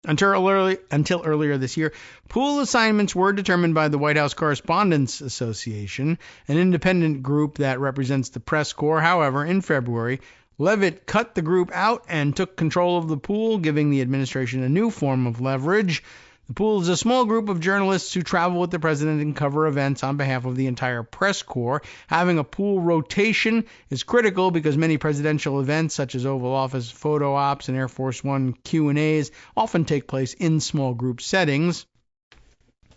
Until earlier this year, pool assignments were determined by the White House Correspondents Association, an independent group that represents the press corps. However, in February, Leavitt cut the group out and took control of the pool, giving the administration a new form of leverage. The pool is a small group of journalists who travel with the president and cover events on behalf of the entire press corps. Having a pool rotation is critical because many presidential events, such as Oval Office photo ops and Air Force One Q&As, often take place in small group settings.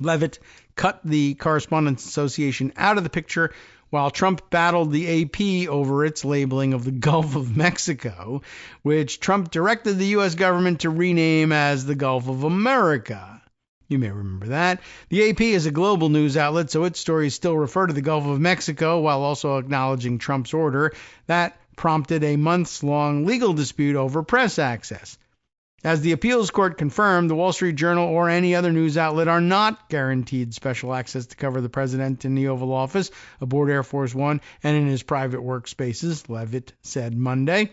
Leavitt cut the Correspondents Association out of the picture while Trump battled the AP over its labeling of the Gulf of Mexico, which Trump directed the U.S. government to rename as the Gulf of America. You may remember that. The AP is a global news outlet, so its stories still refer to the Gulf of Mexico while also acknowledging Trump's order. That prompted a months-long legal dispute over press access. As the appeals court confirmed, the Wall Street Journal or any other news outlet are not guaranteed special access to cover the president in the Oval Office, aboard Air Force One, and in his private workspaces, Leavitt said Monday.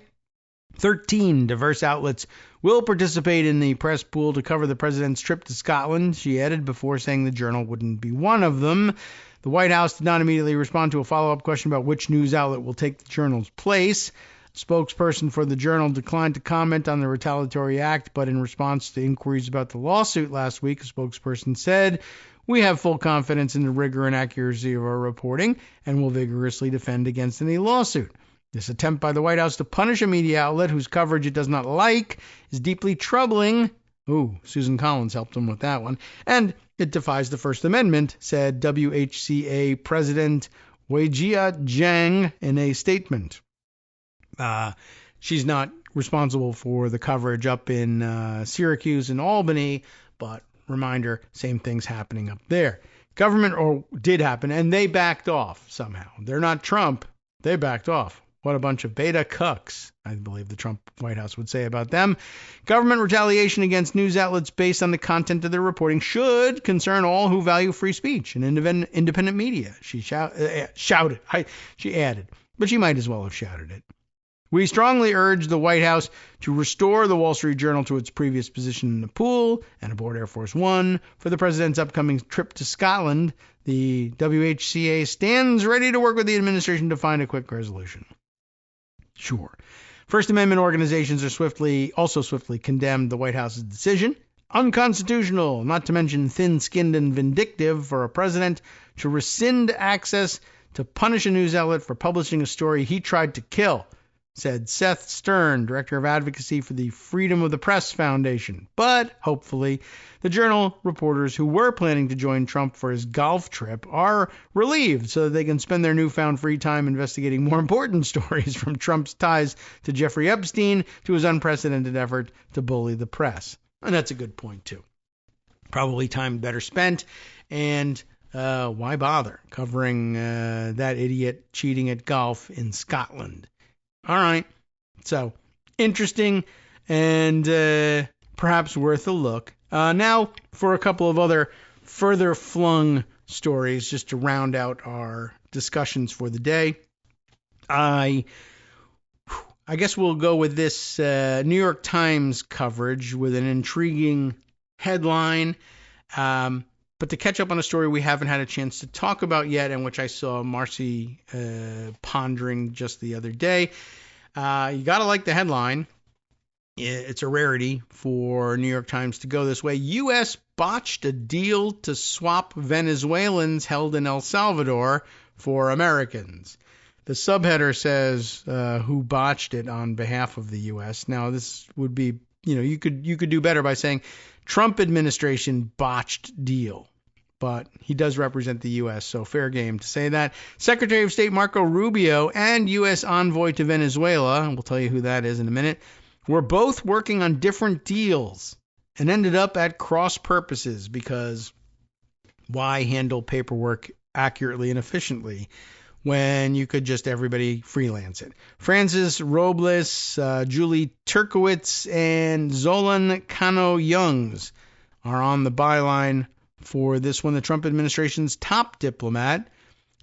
13 diverse outlets will participate in the press pool to cover the president's trip to Scotland, she added, before saying the Journal wouldn't be one of them. The White House did not immediately respond to a follow-up question about which news outlet will take the Journal's place. Spokesperson for the Journal declined to comment on the retaliatory act, but in response to inquiries about the lawsuit last week, a spokesperson said, "We have full confidence in the rigor and accuracy of our reporting and will vigorously defend against any lawsuit. This attempt by the White House to punish a media outlet whose coverage it does not like is deeply troubling." Ooh, Susan Collins helped him with that one. "And it defies the First Amendment," said WHCA President Weijia Jiang in a statement. She's not responsible for the coverage up in Syracuse and Albany, but reminder, same thing's happening up there. Government or did happen, and they backed off somehow. They're not Trump. They backed off. What a bunch of beta cucks, I believe the Trump White House would say about them. Government retaliation against news outlets based on the content of their reporting should concern all who value free speech and independent media, she shouted. She added, but she might as well have shouted it. "We strongly urge the White House to restore the Wall Street Journal to its previous position in the pool and aboard Air Force One for the president's upcoming trip to Scotland. The WHCA stands ready to work with the administration to find a quick resolution." Sure. First Amendment organizations are also swiftly condemned the White House's decision. Unconstitutional, not to mention thin-skinned and vindictive for a president to rescind access to punish a news outlet for publishing a story he tried to kill, said Seth Stern, Director of Advocacy for the Freedom of the Press Foundation. But, hopefully, the Journal reporters who were planning to join Trump for his golf trip are relieved so that they can spend their newfound free time investigating more important stories, from Trump's ties to Jeffrey Epstein to his unprecedented effort to bully the press. And that's a good point, too. Probably time better spent, and why bother covering that idiot cheating at golf in Scotland? All right, so interesting and perhaps worth a look. Now for a couple of other further flung stories just to round out our discussions for the day. I guess we'll go with this New York Times coverage with an intriguing headline. But to catch up on a story we haven't had a chance to talk about yet, and which I saw Marcy pondering just the other day, You got to like the headline. It's a rarity for New York Times to go this way. U.S. botched a deal to swap Venezuelans held in El Salvador for Americans. The subheader says who botched it on behalf of the U.S. Now, this would be, you could do better by saying Trump administration botched deal. But he does represent the U.S., so fair game to say that. Secretary of State Marco Rubio and U.S. envoy to Venezuela, and we'll tell you who that is in a minute, were both working on different deals and ended up at cross purposes because why handle paperwork accurately and efficiently when you could just everybody freelance it? Francis Robles, Julie Turkowitz, and Zolan Cano-Youngs are on the byline for this one. The Trump administration's top diplomat,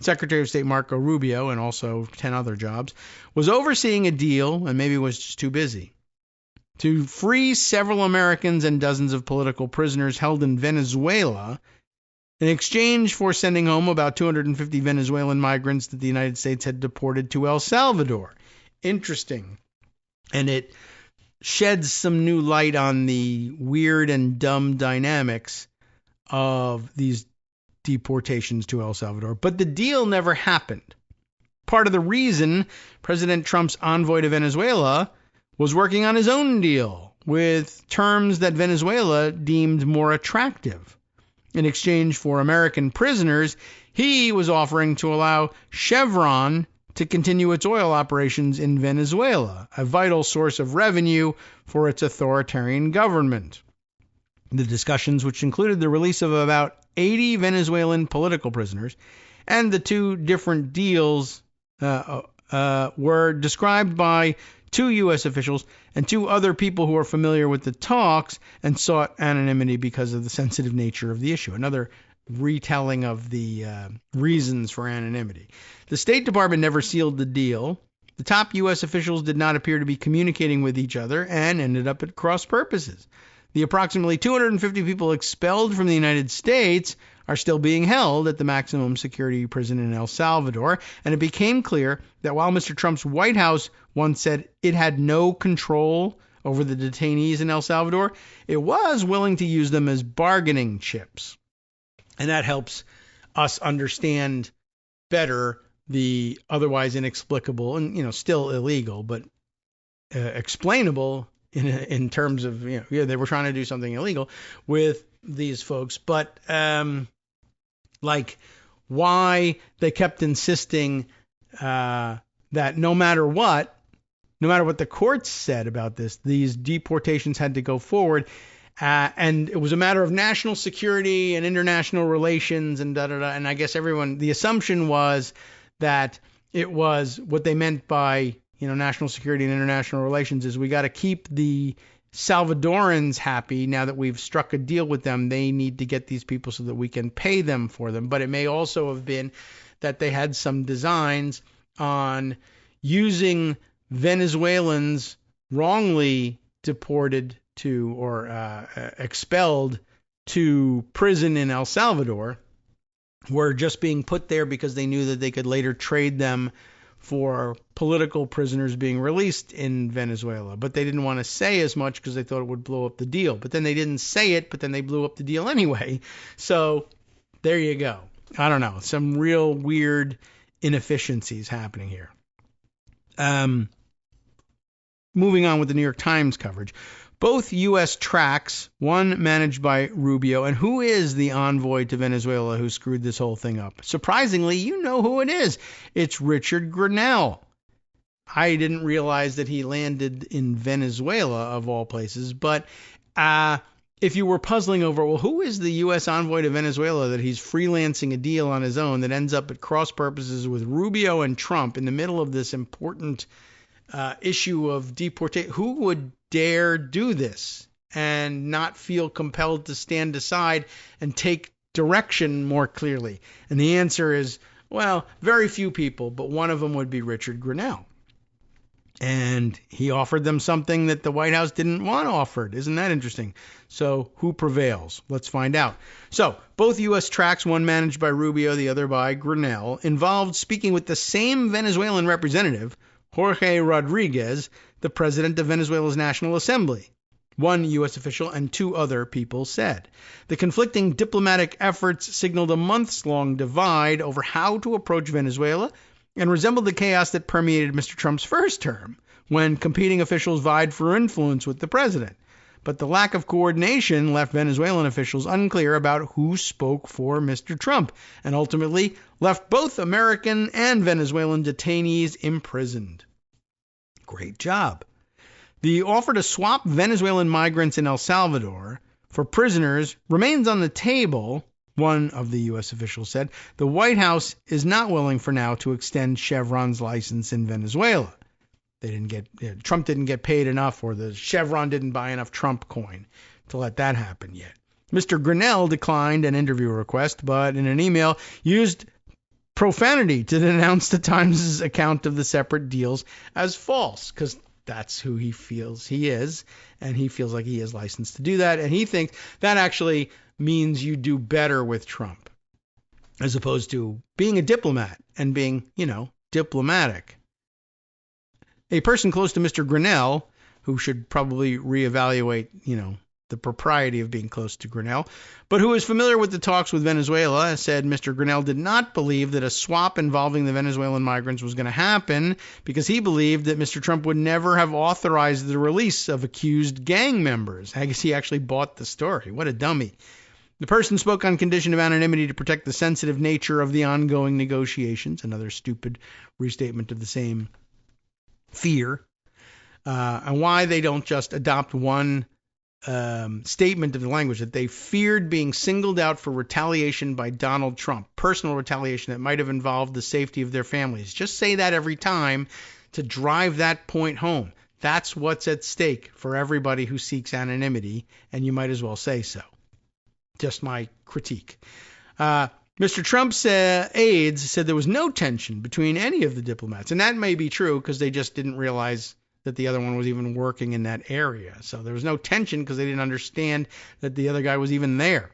Secretary of State Marco Rubio, and also 10 other jobs, was overseeing a deal, and maybe was just too busy, to free several Americans and dozens of political prisoners held in Venezuela in exchange for sending home about 250 Venezuelan migrants that the United States had deported to El Salvador. Interesting. And it sheds some new light on the weird and dumb dynamics of these deportations to El Salvador. But the deal never happened. Part of the reason President Trump's envoy to Venezuela was working on his own deal with terms that Venezuela deemed more attractive. In exchange for American prisoners, he was offering to allow Chevron to continue its oil operations in Venezuela, a vital source of revenue for its authoritarian government. The discussions, which included the release of about 80 Venezuelan political prisoners, and the two different deals were described by 2 U.S. officials and 2 other people who are familiar with the talks and sought anonymity because of the sensitive nature of the issue. Another retelling of the reasons for anonymity. The State Department never sealed the deal. The top U.S. officials did not appear to be communicating with each other and ended up at cross purposes. The approximately 250 people expelled from the United States are still being held at the maximum security prison in El Salvador, and it became clear that while Mr. Trump's White House once said it had no control over the detainees in El Salvador, it was willing to use them as bargaining chips. And that helps us understand better the otherwise inexplicable and, still illegal, but explainable in terms of, they were trying to do something illegal with these folks, but like why they kept insisting that no matter what the courts said about this, these deportations had to go forward, and it was a matter of national security and international relations and and I guess the assumption was that it was what they meant by national security and international relations is we got to keep the Salvadorans happy. Now that we've struck a deal with them, they need to get these people so that we can pay them for them. But it may also have been that they had some designs on using Venezuelans wrongly deported to or expelled to prison in El Salvador were just being put there because they knew that they could later trade them for political prisoners being released in Venezuela. But they didn't want to say as much because they thought it would blow up the deal. But then they didn't say it, but then they blew up the deal anyway. So there you go. I don't know. Some real weird inefficiencies happening here. Moving on with the New York Times coverage. Both U.S. tracks, one managed by Rubio, and who is the envoy to Venezuela who screwed this whole thing up? Surprisingly, you know who it is. It's Richard Grenell. I didn't realize that he landed in Venezuela, of all places, but if you were puzzling over, well, who is the U.S. envoy to Venezuela that he's freelancing a deal on his own that ends up at cross purposes with Rubio and Trump in the middle of this important issue of deportation? Who would dare do this and not feel compelled to stand aside and take direction more clearly? And the answer is, well, very few people, but one of them would be Richard Grenell. And he offered them something that the White House didn't want offered. Isn't that interesting? So who prevails? Let's find out. So both U.S. tracks, one managed by Rubio, the other by Grenell, involved speaking with the same Venezuelan representative, Jorge Rodriguez, the president of Venezuela's National Assembly. One U.S. official and two other people said. The conflicting diplomatic efforts signaled a months-long divide over how to approach Venezuela and resembled the chaos that permeated Mr. Trump's first term, when competing officials vied for influence with the president. But the lack of coordination left Venezuelan officials unclear about who spoke for Mr. Trump, and ultimately left both American and Venezuelan detainees imprisoned. Great job. The offer to swap Venezuelan migrants in El Salvador for prisoners remains on the table, one of the U.S. officials said. The White House is not willing for now to extend Chevron's license in Venezuela. Trump didn't get paid enough, or the Chevron didn't buy enough Trump coin to let that happen yet. Mr. Grinnell declined an interview request, but in an email used profanity to denounce the Times' account of the separate deals as false, because that's who he feels he is, and he feels like he is licensed to do that, and he thinks that actually means you do better with Trump, as opposed to being a diplomat and being, diplomatic. A person close to Mr. Grinnell, who should probably reevaluate, the propriety of being close to Grinnell, but who is familiar with the talks with Venezuela, said Mr. Grinnell did not believe that a swap involving the Venezuelan migrants was going to happen because he believed that Mr. Trump would never have authorized the release of accused gang members. I guess he actually bought the story. What a dummy. The person spoke on condition of anonymity to protect the sensitive nature of the ongoing negotiations, another stupid restatement of the same fear, and why they don't just adopt one statement of the language, that they feared being singled out for retaliation by Donald Trump, personal retaliation that might have involved the safety of their families. Just say that every time to drive that point home. That's what's at stake for everybody who seeks anonymity, and you might as well say so. Just my critique. Mr. Trump's aides said there was no tension between any of the diplomats, and that may be true because they just didn't realize that the other one was even working in that area. So there was no tension because they didn't understand that the other guy was even there,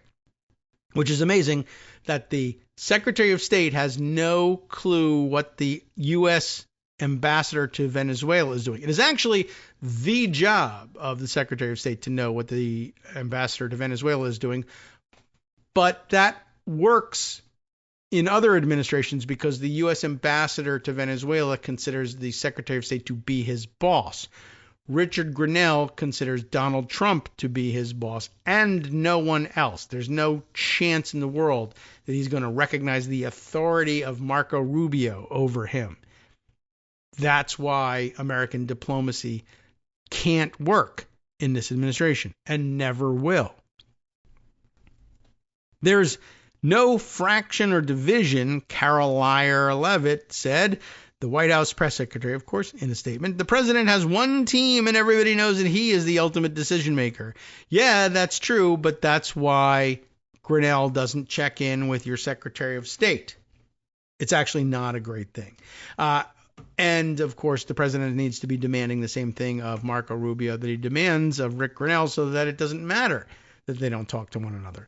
which is amazing that the Secretary of State has no clue what the U.S. ambassador to Venezuela is doing. It is actually the job of the Secretary of State to know what the ambassador to Venezuela is doing, but that works in other administrations because the U.S. ambassador to Venezuela considers the Secretary of State to be his boss. Richard Grinnell considers Donald Trump to be his boss and no one else. There's no chance in the world that he's going to recognize the authority of Marco Rubio over him. That's why American diplomacy can't work in this administration and never will. There's no fraction or division, Carol Levitt said, the White House press secretary, of course, in a statement. The president has one team and everybody knows that he is the ultimate decision maker. Yeah, that's true, but that's why Grinnell doesn't check in with your Secretary of State. It's actually not a great thing. And, of course, the president needs to be demanding the same thing of Marco Rubio that he demands of Rick Grinnell so that it doesn't matter that they don't talk to one another.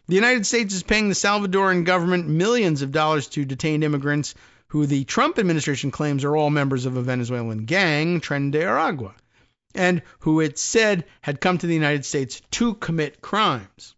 The United States is paying the Salvadoran government millions of dollars to detained immigrants who the Trump administration claims are all members of a Venezuelan gang, Tren de Aragua, and who it said had come to the United States to commit crimes.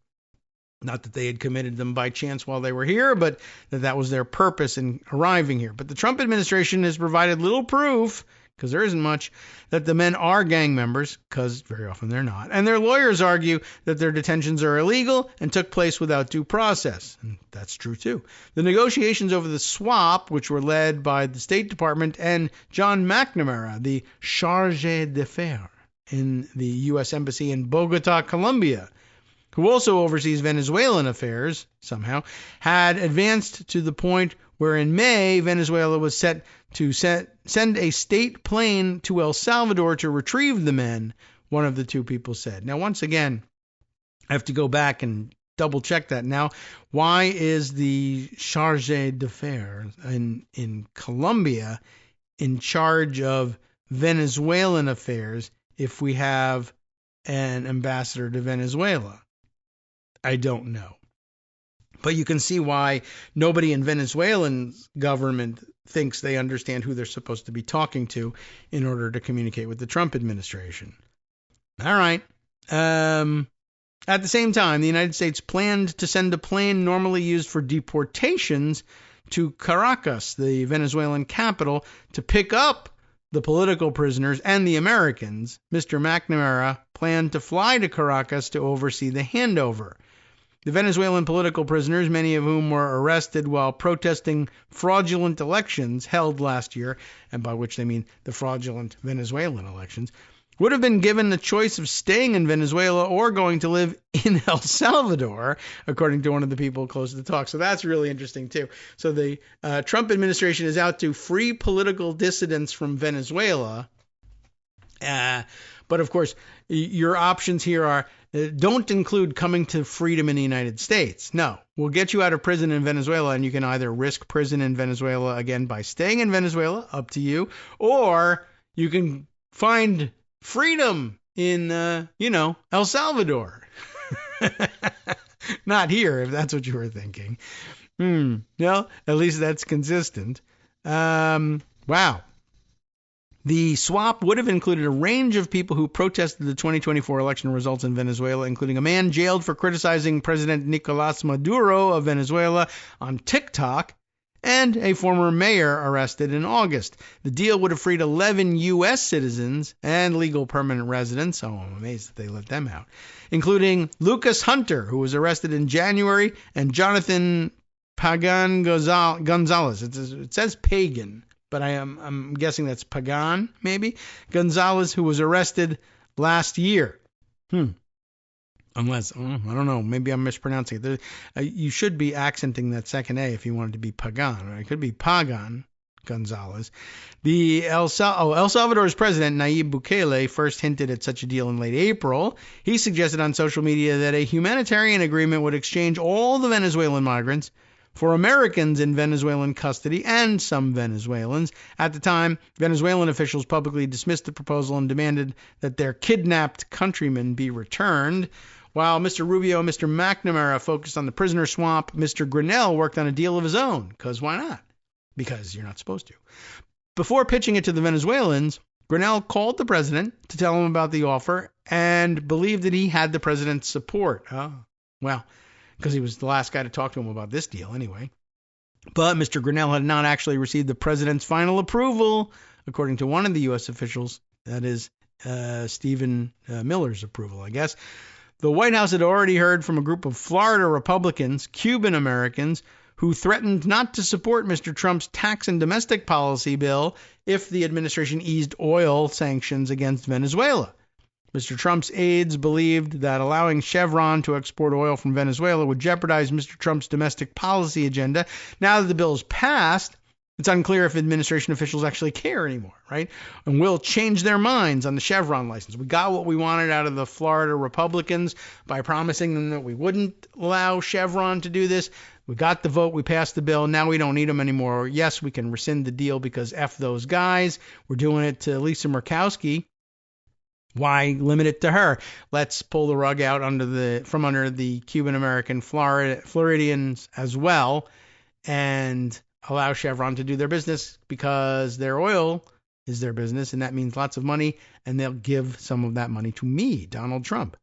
Not that they had committed them by chance while they were here, but that was their purpose in arriving here. But the Trump administration has provided little proof, because there isn't much, that the men are gang members, because very often they're not. And their lawyers argue that their detentions are illegal and took place without due process. And that's true, too. The negotiations over the swap, which were led by the State Department and John McNamara, the chargé d'affaires in the U.S. Embassy in Bogota, Colombia, who also oversees Venezuelan affairs, somehow, had advanced to the point where in May, Venezuela was set to send a state plane to El Salvador to retrieve the men, one of the two people said. Now, once again, I have to go back and double check that. Now, why is the chargé d'affaires in Colombia in charge of Venezuelan affairs if we have an ambassador to Venezuela? I don't know. But you can see why nobody in Venezuelan government thinks they understand who they're supposed to be talking to in order to communicate with the Trump administration. All right. At the same time, the United States planned to send a plane normally used for deportations to Caracas, the Venezuelan capital, to pick up the political prisoners and the Americans. Mr. McNamara planned to fly to Caracas to oversee the handover. The Venezuelan political prisoners, many of whom were arrested while protesting fraudulent elections held last year, and by which they mean the fraudulent Venezuelan elections, would have been given the choice of staying in Venezuela or going to live in El Salvador, according to one of the people close to the talk. So that's really interesting, too. So the Trump administration is out to free political dissidents from Venezuela. But, of course, your options here are don't include coming to freedom in the United States. No, we'll get you out of prison in Venezuela, and you can either risk prison in Venezuela again by staying in Venezuela, up to you, or you can find freedom in, El Salvador. Not here, if that's what you were thinking. Well, at least that's consistent. Wow. The swap would have included a range of people who protested the 2024 election results in Venezuela, including a man jailed for criticizing President Nicolás Maduro of Venezuela on TikTok, and a former mayor arrested in August. The deal would have freed 11 U.S. citizens and legal permanent residents, oh, I'm amazed that they let them out, including Lucas Hunter, who was arrested in January, and Jonathan Pagan Gonzalez. It says Pagan, but I'm guessing that's Pagan, maybe? Gonzalez, who was arrested last year. Unless, I don't know, maybe I'm mispronouncing it. You should be accenting that second A if you wanted to be Pagan. Right? It could be Pagan Gonzalez. The El Salvador's president, Nayib Bukele, first hinted at such a deal in late April. He suggested on social media that a humanitarian agreement would exchange all the Venezuelan migrants for Americans in Venezuelan custody and some Venezuelans. At the time, Venezuelan officials publicly dismissed the proposal and demanded that their kidnapped countrymen be returned. While Mr. Rubio and Mr. McNamara focused on the prisoner swap, Mr. Grinnell worked on a deal of his own. Because why not? Because you're not supposed to. Before pitching it to the Venezuelans, Grinnell called the president to tell him about the offer and believed that he had the president's support. Oh, well, because he was the last guy to talk to him about this deal anyway. But Mr. Grinnell had not actually received the president's final approval, according to one of the U.S. officials. That is Stephen Miller's approval, I guess. The White House had already heard from a group of Florida Republicans, Cuban Americans, who threatened not to support Mr. Trump's tax and domestic policy bill if the administration eased oil sanctions against Venezuela. Mr. Trump's aides believed that allowing Chevron to export oil from Venezuela would jeopardize Mr. Trump's domestic policy agenda. Now that the bill is passed, it's unclear if administration officials actually care anymore, right? And will change their minds on the Chevron license. We got what we wanted out of the Florida Republicans by promising them that we wouldn't allow Chevron to do this. We got the vote. We passed the bill. Now we don't need them anymore. Yes, we can rescind the deal because F those guys. We're doing it to Lisa Murkowski. Why limit it to her? Let's pull the rug out from under the Cuban-American Floridians as well and allow Chevron to do their business because their oil is their business, and that means lots of money, and they'll give some of that money to me, Donald Trump.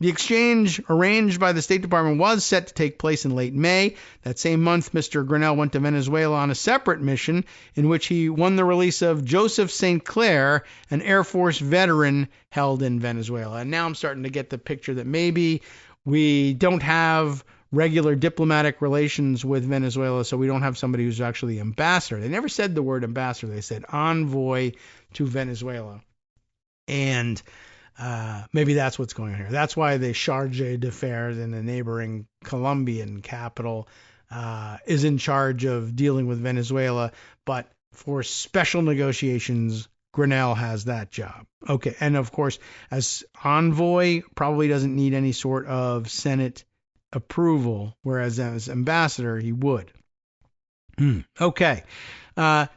The exchange arranged by the State Department was set to take place in late May. That same month, Mr. Grinnell went to Venezuela on a separate mission in which he won the release of Joseph St. Clair, an Air Force veteran held in Venezuela. And now I'm starting to get the picture that maybe we don't have regular diplomatic relations with Venezuela, so we don't have somebody who's actually ambassador. They never said the word ambassador. They said envoy to Venezuela. And maybe that's what's going on here. That's why the charge d'affaires in the neighboring Colombian capital is in charge of dealing with Venezuela. But for special negotiations, Grinnell has that job. Okay. And of course, as envoy, probably doesn't need any sort of Senate approval, whereas as ambassador, he would. Okay.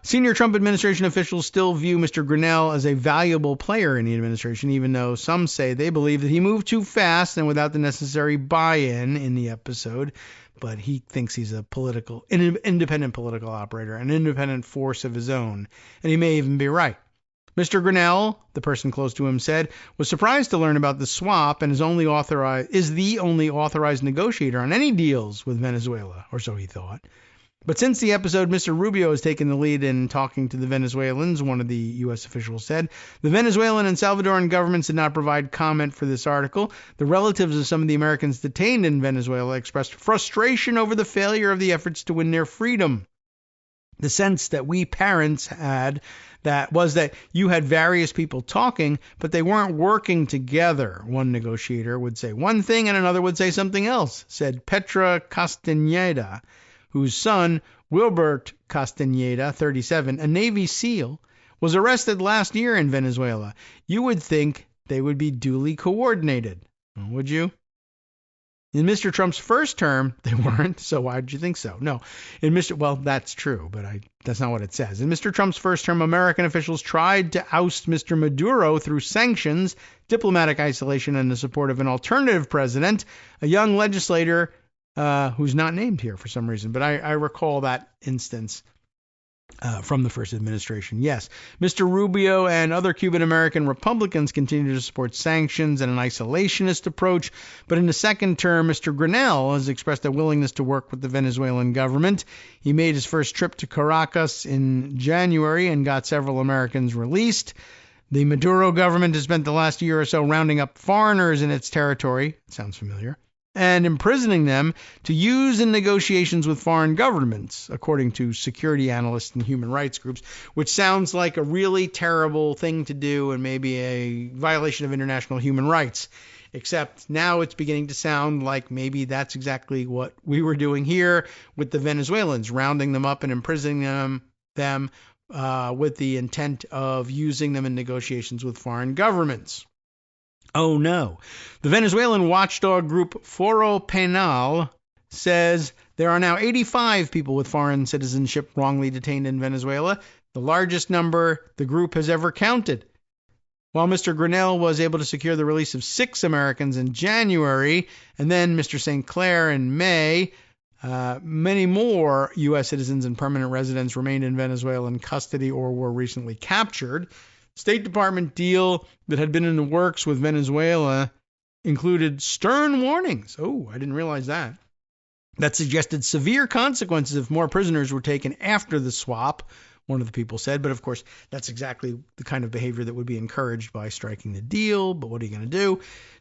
Senior Trump administration officials still view Mr. Grinnell as a valuable player in the administration, even though some say they believe that he moved too fast and without the necessary buy-in in the episode. But he thinks he's a independent political operator, an independent force of his own. And he may even be right. Mr. Grinnell, the person close to him said, was surprised to learn about the swap and is the only authorized negotiator on any deals with Venezuela, or so he thought. But since the episode, Mr. Rubio has taken the lead in talking to the Venezuelans, one of the U.S. officials said. The Venezuelan and Salvadoran governments did not provide comment for this article. The relatives of some of the Americans detained in Venezuela expressed frustration over the failure of the efforts to win their freedom. The sense that we parents had was that you had various people talking, but they weren't working together. One negotiator would say one thing and another would say something else, said Petra Castañeda, whose son, Wilbert Castañeda, 37, a Navy SEAL, was arrested last year in Venezuela. You would think they would be duly coordinated, would you? In Mr. Trump's first term, they weren't, so why did you think so? No. Well, that's true, but that's not what it says. In Mr. Trump's first term, American officials tried to oust Mr. Maduro through sanctions, diplomatic isolation, and the support of an alternative president, a young legislator who's not named here for some reason, but I recall that instance from the first administration. Yes, Mr. Rubio and other Cuban-American Republicans continue to support sanctions and an isolationist approach, but in the second term, Mr. Grinnell has expressed a willingness to work with the Venezuelan government. He made his first trip to Caracas in January and got several Americans released. The Maduro government has spent the last year or so rounding up foreigners in its territory. Sounds familiar. And imprisoning them to use in negotiations with foreign governments, according to security analysts and human rights groups, which sounds like a really terrible thing to do and maybe a violation of international human rights. Except now it's beginning to sound like maybe that's exactly what we were doing here with the Venezuelans, rounding them up and imprisoning them with the intent of using them in negotiations with foreign governments. Oh no. The Venezuelan watchdog group Foro Penal says there are now 85 people with foreign citizenship wrongly detained in Venezuela, the largest number the group has ever counted. While Mr. Grinnell was able to secure the release of 6 Americans in January, and then Mr. St. Clair in May, many more U.S. citizens and permanent residents remained in Venezuelan custody or were recently captured. State Department deal that had been in the works with Venezuela included stern warnings. Oh, I didn't realize that. That suggested severe consequences if more prisoners were taken after the swap, one of the people said. But of course, that's exactly the kind of behavior that would be encouraged by striking the deal. But what are you going to do?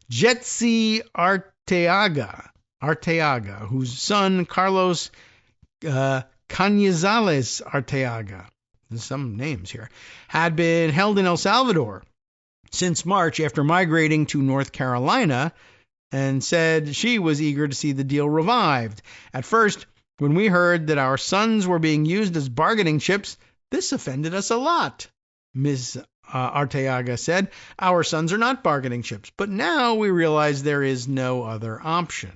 Jetsi Arteaga, whose son, Carlos Cañizales Arteaga, there's some names here, had been held in El Salvador since March after migrating to North Carolina, and said she was eager to see the deal revived. At first, when we heard that our sons were being used as bargaining chips, this offended us a lot, Ms. Arteaga said. Our sons are not bargaining chips, but now we realize there is no other option.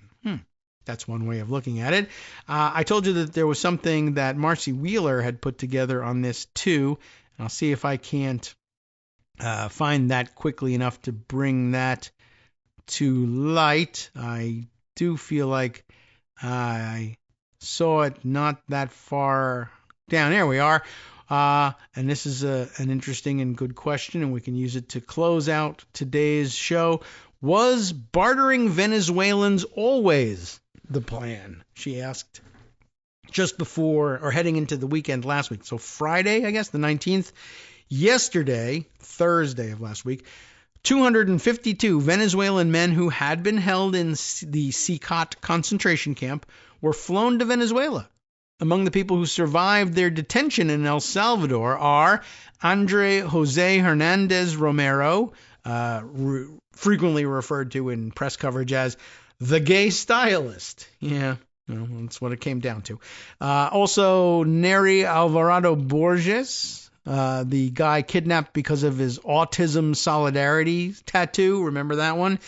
That's one way of looking at it. I told you that there was something that Marcy Wheeler had put together on this too. I'll see if I can't find that quickly enough to bring that to light. I do feel like I saw it not that far down. There we are. And this is an interesting and good question, and we can use it to close out today's show. Was bartering Venezuelans always the plan? She asked just before or heading into the weekend last week. So Friday, I guess, the 19th, yesterday, Thursday of last week, 252 Venezuelan men who had been held in the Sicat concentration camp were flown to Venezuela. Among the people who survived their detention in El Salvador are Andre Jose Hernandez Romero, frequently referred to in press coverage as the gay stylist. Yeah, that's what it came down to. Also, Neri Alvarado Borges, the guy kidnapped because of his autism solidarity tattoo. Remember that one?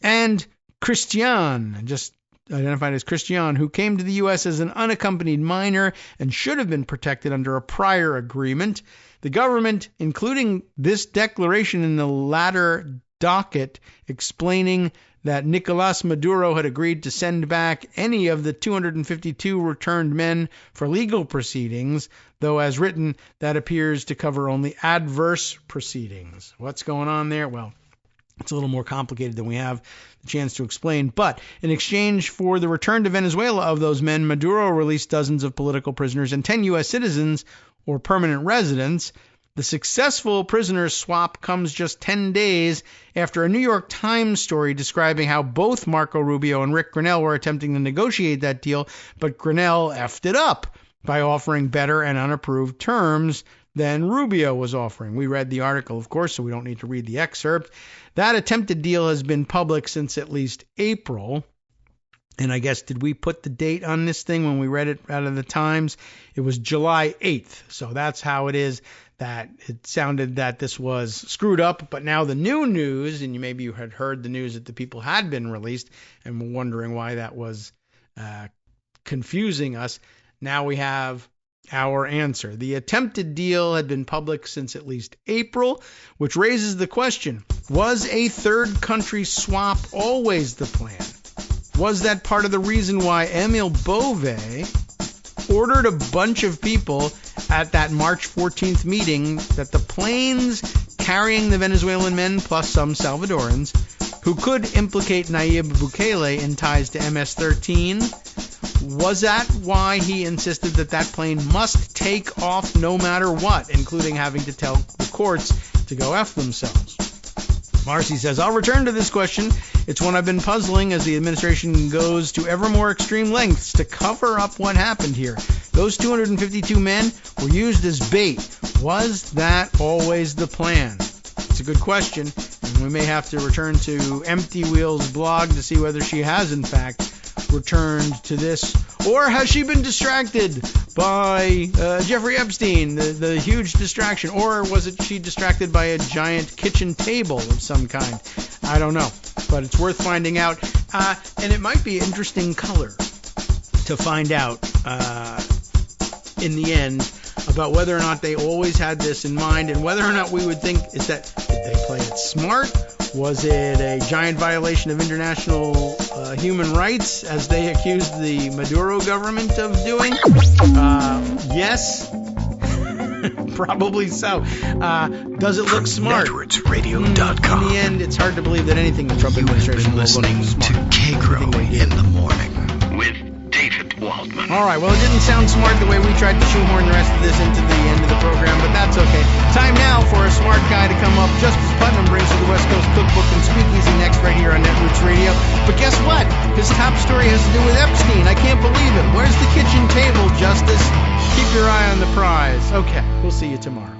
And Christian, just identified as Christian, who came to the U.S. as an unaccompanied minor and should have been protected under a prior agreement. The government, including this declaration in the latter docket, explaining that Nicolas Maduro had agreed to send back any of the 252 returned men for legal proceedings, though as written, that appears to cover only adverse proceedings. What's going on there? Well, it's a little more complicated than we have the chance to explain. But in exchange for the return to Venezuela of those men, Maduro released dozens of political prisoners and 10 U.S. citizens or permanent residents. The successful prisoner swap comes just 10 days after a New York Times story describing how both Marco Rubio and Rick Grenell were attempting to negotiate that deal, but Grenell effed it up by offering better and unapproved terms than Rubio was offering. We read the article, of course, so we don't need to read the excerpt. That attempted deal has been public since at least April. And I guess, did we put the date on this thing when we read it out of the Times? It was July 8th. So that's how it is that it sounded that this was screwed up. But now the new news, and maybe you had heard the news that the people had been released and were wondering why that was confusing us. Now we have our answer. The attempted deal had been public since at least April, which raises the question, was a third country swap always the plan? Was that part of the reason why Emil Bove ordered a bunch of people at that March 14th meeting that the planes carrying the Venezuelan men plus some Salvadorans who could implicate Nayib Bukele in ties to MS-13? Was that why he insisted that that plane must take off no matter what, including having to tell the courts to go F themselves? Marcy says, I'll return to this question. It's one I've been puzzling as the administration goes to ever more extreme lengths to cover up what happened here. Those 252 men were used as bait. Was that always the plan? It's a good question, and we may have to return to Empty Wheel's blog to see whether she has, in fact, returned to this, or has she been distracted by Jeffrey Epstein, the huge distraction, or was it she distracted by a giant kitchen table of some kind? I don't know, but it's worth finding out, and it might be interesting color to find out in the end about whether or not they always had this in mind, and whether or not we would think, is that, did they play it smart? Was it a giant violation of international human rights, as they accused the Maduro government of doing? Yes. Probably so. Does it look smart? NetworksRadio.com. In the end, it's hard to believe that anything the Trump administration will look smart. Listening to Kagro in the morning with David Waldman. All right, well, it didn't sound smart the way we tried to shoehorn the rest of this into the end of the program, but that's okay. Time now for a smart guy to come up. Justice Putnam brings you the West Coast Cookbook and Speakeasy next right here on Networks Radio. But guess what? His top story has to do with Epstein. I can't believe it. Where's the kitchen table, Justice? Keep your eye on the prize. Okay, we'll see you tomorrow.